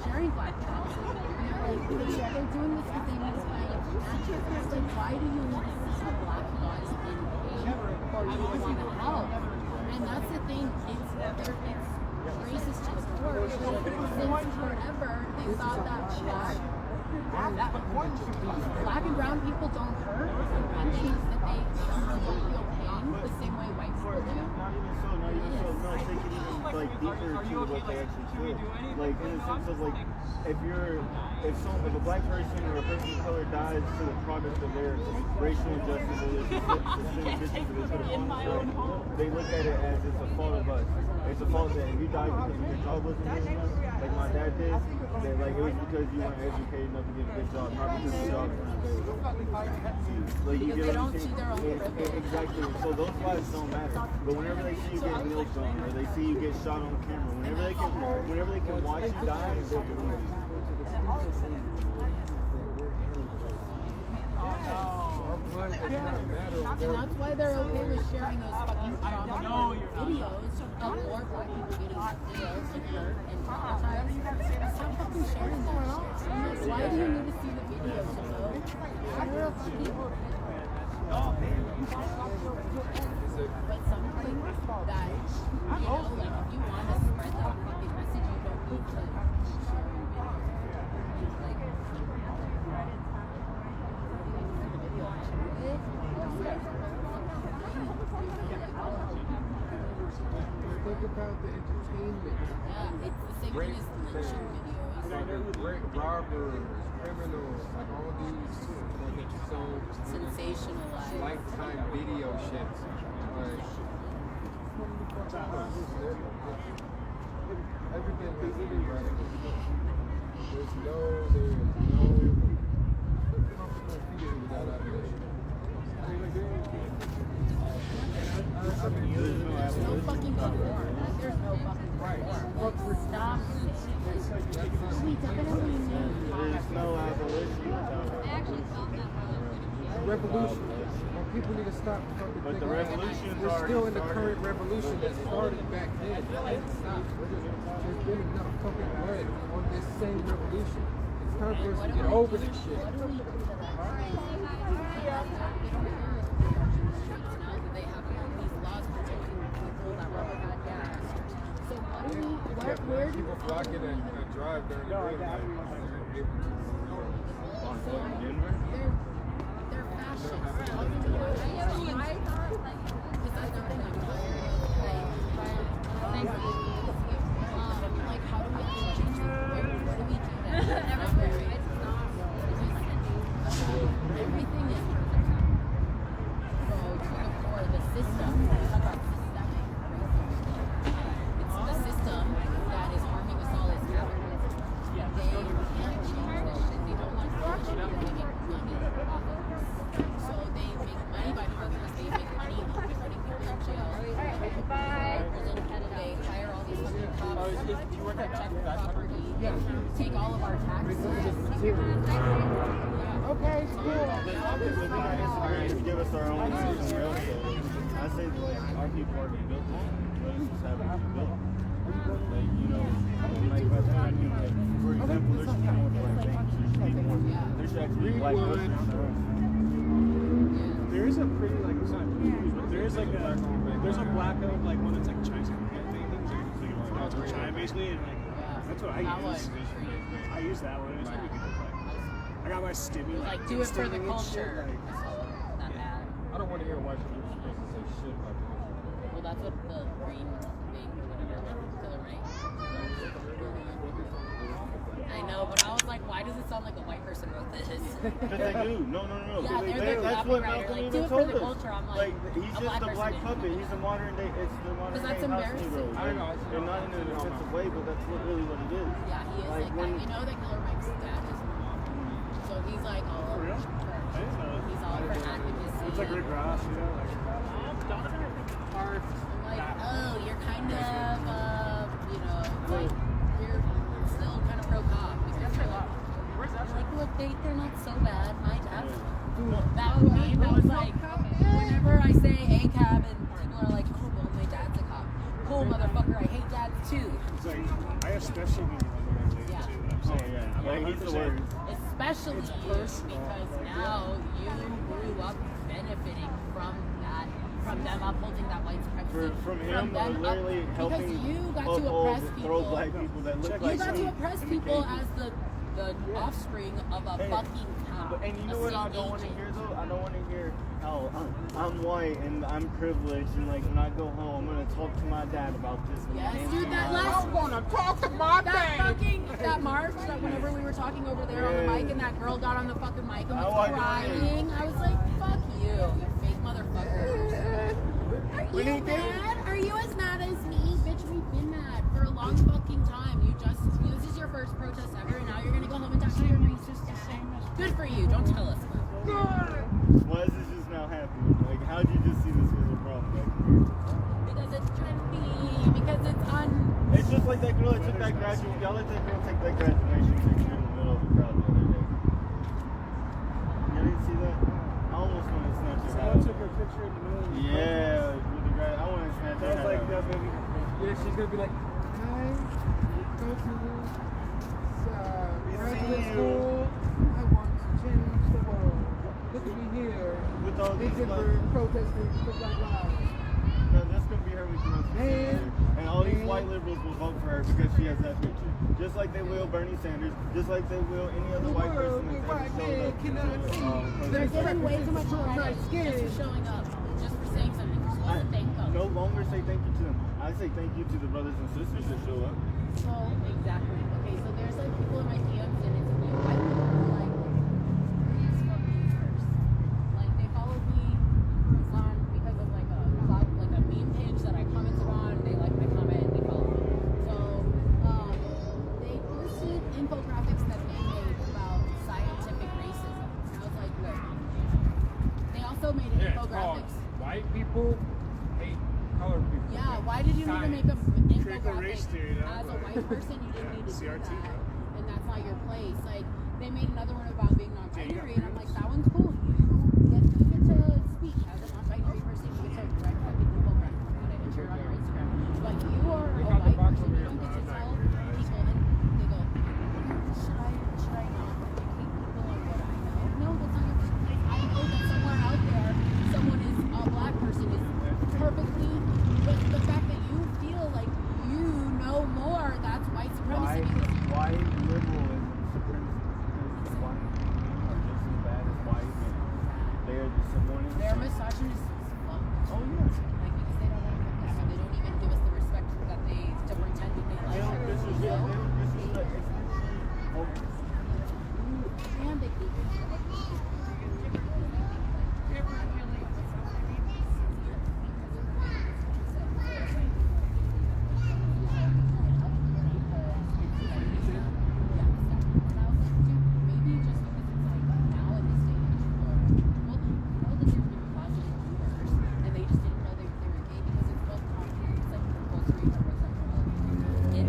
Sharing black people. They're doing this because they want to find matches. It's like, why do you want to see black guys in pain or you don't want to help? And that's the thing. It's racist to the core. Since forever, they thought that black and brown people don't hurt, and they don't feel pain the same way white people do. Not even so. No, take it even like like deeper to what they actually feel. Like in the sense of like if a black person or a person of color dies to the product of their racial injustice or their systemic issues that they put upon themselves, they look at it as it's a fault of us. It's a fault that if you died because your job wasn't good enough, like my dad did, that like it was because you weren't educated enough to get a good job, not because the job was good. Like you get what I'm saying? Exactly. So those lives don't matter. But whenever they see you get milked on or they see you get shot on camera, whenever they can watch you die, they believe you. And that's why they're okay with sharing those fucking trauma videos of more black people getting videos and hurt and traumatized. Stop fucking sharing that shit. Why do you need to see the videos to know? You're a fucking but something that, you know, like if you want to spread that fucking message, you don't need to share your videos. Like, Think about the entertainment. Yeah, it's the same thing as lynching videos. Robbers, criminals, like all these so sensationalized lifetime video shit. Like everything is irrelevant. There's no comfortable feeling without abolition. There's no fucking good war. There's no fucking war. Stop. We definitely need. There's no abolition without revolution. Well, people need to stop fucking but the revolution we're still in the current revolution that started back then. It didn't stop. There's been enough fucking blood on this same revolution. It's time for us to get over this shit. Where people flocking and drive during the red light. They're fashion. Like, how do we change it? Where do we do that? Everywhere. Everything is so to the core, the system. It's the system that is harming us all as capitalists. They can't change this shit. They don't want to change it. They make money off of us. So they make money by harming us. They make money by putting people in jail. They hire all these fucking cops to protect their property. Take all of our taxes. Okay, cool. To give us our own system rail. I say our people already built it. Let us just have it built. Like, you know, like by the time you like, for example, there should be more black banks. There should actually be black buildings. There is a pretty like it's not huge, but there is like there's a black owned like one that's like Chinese thing. It's like China basically, and like that's what I use. I use that one. It's pretty good. I got my stimmy. Like do it for the culture. I don't want to hear white people say shit like that. Well, that's what the green thing, whatever, to the right. I know, but I was like, why does it sound like a white person wrote this? Because they do. No. Yeah, they're the that's what copywriter. Malcolm Like, do even it for told the us. culture. I'm Like he's just a black puppet. He's a modern day. It's the modern day that's house embarrassing. Negro. I don't know. And not in an offensive way, but that's really what it is. Yeah, he is like that. You know that Killer Mike's dad is. So he's like all over. He's all for activism. It's like Rick Ross, you know, like. I'm like, oh, you're kind of, you know, like you're still kind of pro cop because you're like, look, they're not so bad. My dad. That would mean I was like, whenever I say a cab and people are like, oh, well, my dad's a cop. Cool, motherfucker. I hate dads too. It's like I especially mean too. I'm saying, yeah, Like he's the word. Especially because now you grew up benefiting from that, from them upholding that white supremacy. From him literally helping because you got to uphold, oppress people. throw black people that look like you got to me oppress in people cages. as the offspring of a fucking cow. And you know what I don't want to hear though? I don't want to hear how I'm white and I'm privileged, and like when I go home, I'm gonna talk to my dad about this. Yes, dude, that last. I'm gonna talk to my That march, that whenever we were talking over there on the mic, and that girl got on the fucking mic and was crying, I was like, fuck you, you fake motherfucker. Are you mad? Are you as mad as me? Bitch, we've been mad for a long fucking time. This is your first protest ever, and now you're gonna go home and talk to your racist dad. Good for you, don't tell us. Why is this just now happening? Like, how did you just see this as a problem? Because it's trendy, because it's It's just like that girl that took that graduation. Y'all let that girl take that graduation picture in the middle of the crowd the other day. You didn't see that? I almost want to snatch it. Someone took her picture in the middle of the crowd. Yeah, with the grad. I want to snatch it. Sounds like that baby. Yeah, she's gonna be like, hi, go to this graduate school. I want to change the world. Look at me here. With all these protesting for Black Lives. No, that's gonna be her when she runs for senator. And all these white liberals will vote for her because she has that picture. Just like they will Bernie Sanders, just like they will any other white person that's ever showed up. They're giving way too much credit just for showing up, just for saying something. You're supposed to thank them. No longer say thank you to them. I say thank you to the brothers and sisters that show up. So, exactly. Okay, so there's like people in my DMs and it's me. I feel like, please fuck me first. Like, they followed me on because of like a meme page that I commented on. They liked my comment and they followed me. So, they posted infographics that they made about scientific racism. And I was like, good. They also made infographics. White people hate colored people. Yeah, why did you need to make a Critical race infographic theory, as a white person? You didn't need to do CRT, that, bro. and that's not your place. Like they made another one about being non-binary, and I'm like, that one's cool. You get to speak as a non-binary person. You get to write fucking infographic about it and share it on your Instagram. But you are a white person. You don't get to tell people, and they go, should I not educate people on what I know? No, that's not your place. I know that somewhere out there, someone is a black person is perfectly. But the fact that you feel like you know more, that's white supremacy. White liberalism, supremacy, because white people are just as bad as white men. They are just someone. They're misogynist as fuck. Oh yeah. Like because they don't want to focus, so they don't even give us the respect that they to pretend that they like. And they keep in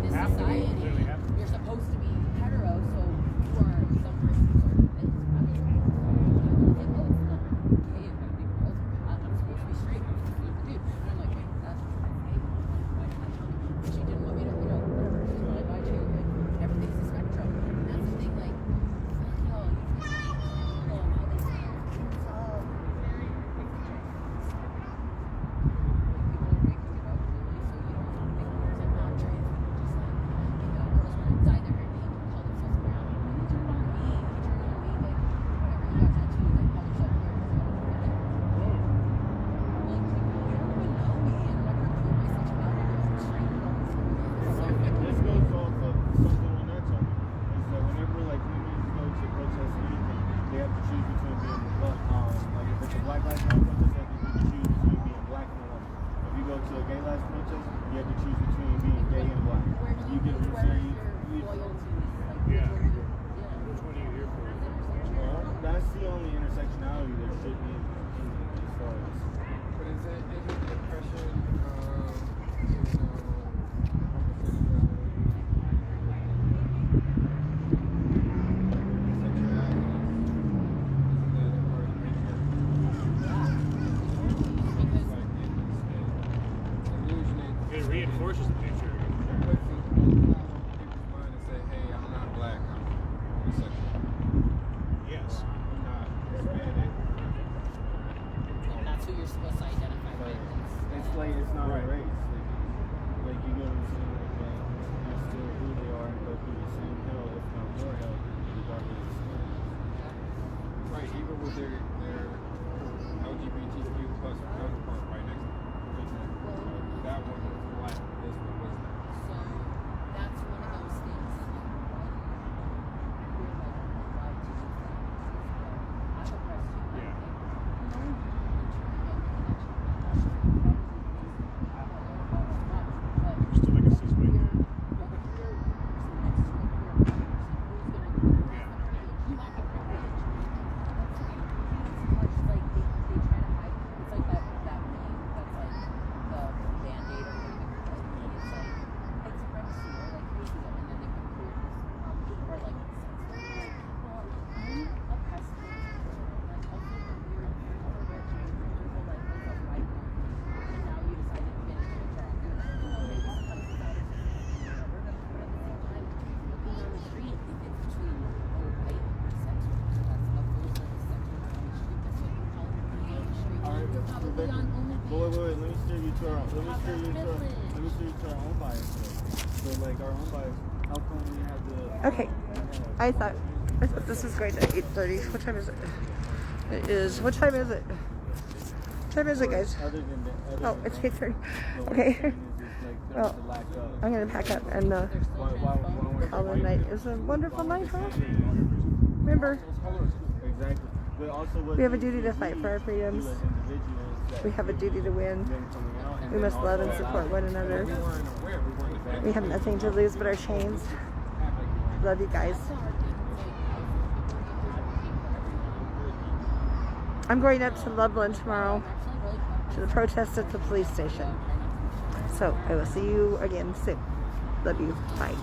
this society, you're supposed to be hetero, so you are some person sort of this. I'm like, oh, it's not gay if I think girls. I'm supposed to be straight. I'm supposed to be a dude. And I'm like, wait, that's gay. She didn't want me to, whatever. She was like, I do. And everything's a spectrum. And that's the thing, like, fuck y'all. You can people and how they say it. It's all very This goes off of something when they're talking. Is that whenever like women go to protest anything, they have to choose between being like if it's a Black Lives Matter protest, they have to choose between being black and a woman. If you go to a gay lives protest, you have to choose between being gay and black. You can receive. Yeah. Which one are you here for? Well, that's the only intersectionality there should be as far as. But is it depression? It reinforces the picture. Yes. And that's who you're supposed to identify with. It's like it's not a race. Like you go to the same you're still who they are and go through the same hell, if not more hell, regardless of the Right, even with their LGBTQ Wait, let me steer you to our own bias. So like our own bias, how come we have the Okay. I thought this was going to 8:30. What time is it? It is. What time is it? What time is it, guys? Oh, it's 8:30. Okay. Well, I'm gonna pack up and call it a night. It was a wonderful night, huh? Remember, exactly. But also we have a duty to fight for our freedoms. We have a duty to win. We must love and support one another. We have nothing to lose but our chains. Love you guys. I'm going up to Loveland tomorrow to the protest at the police station. So I will see you again soon. Love you. Bye.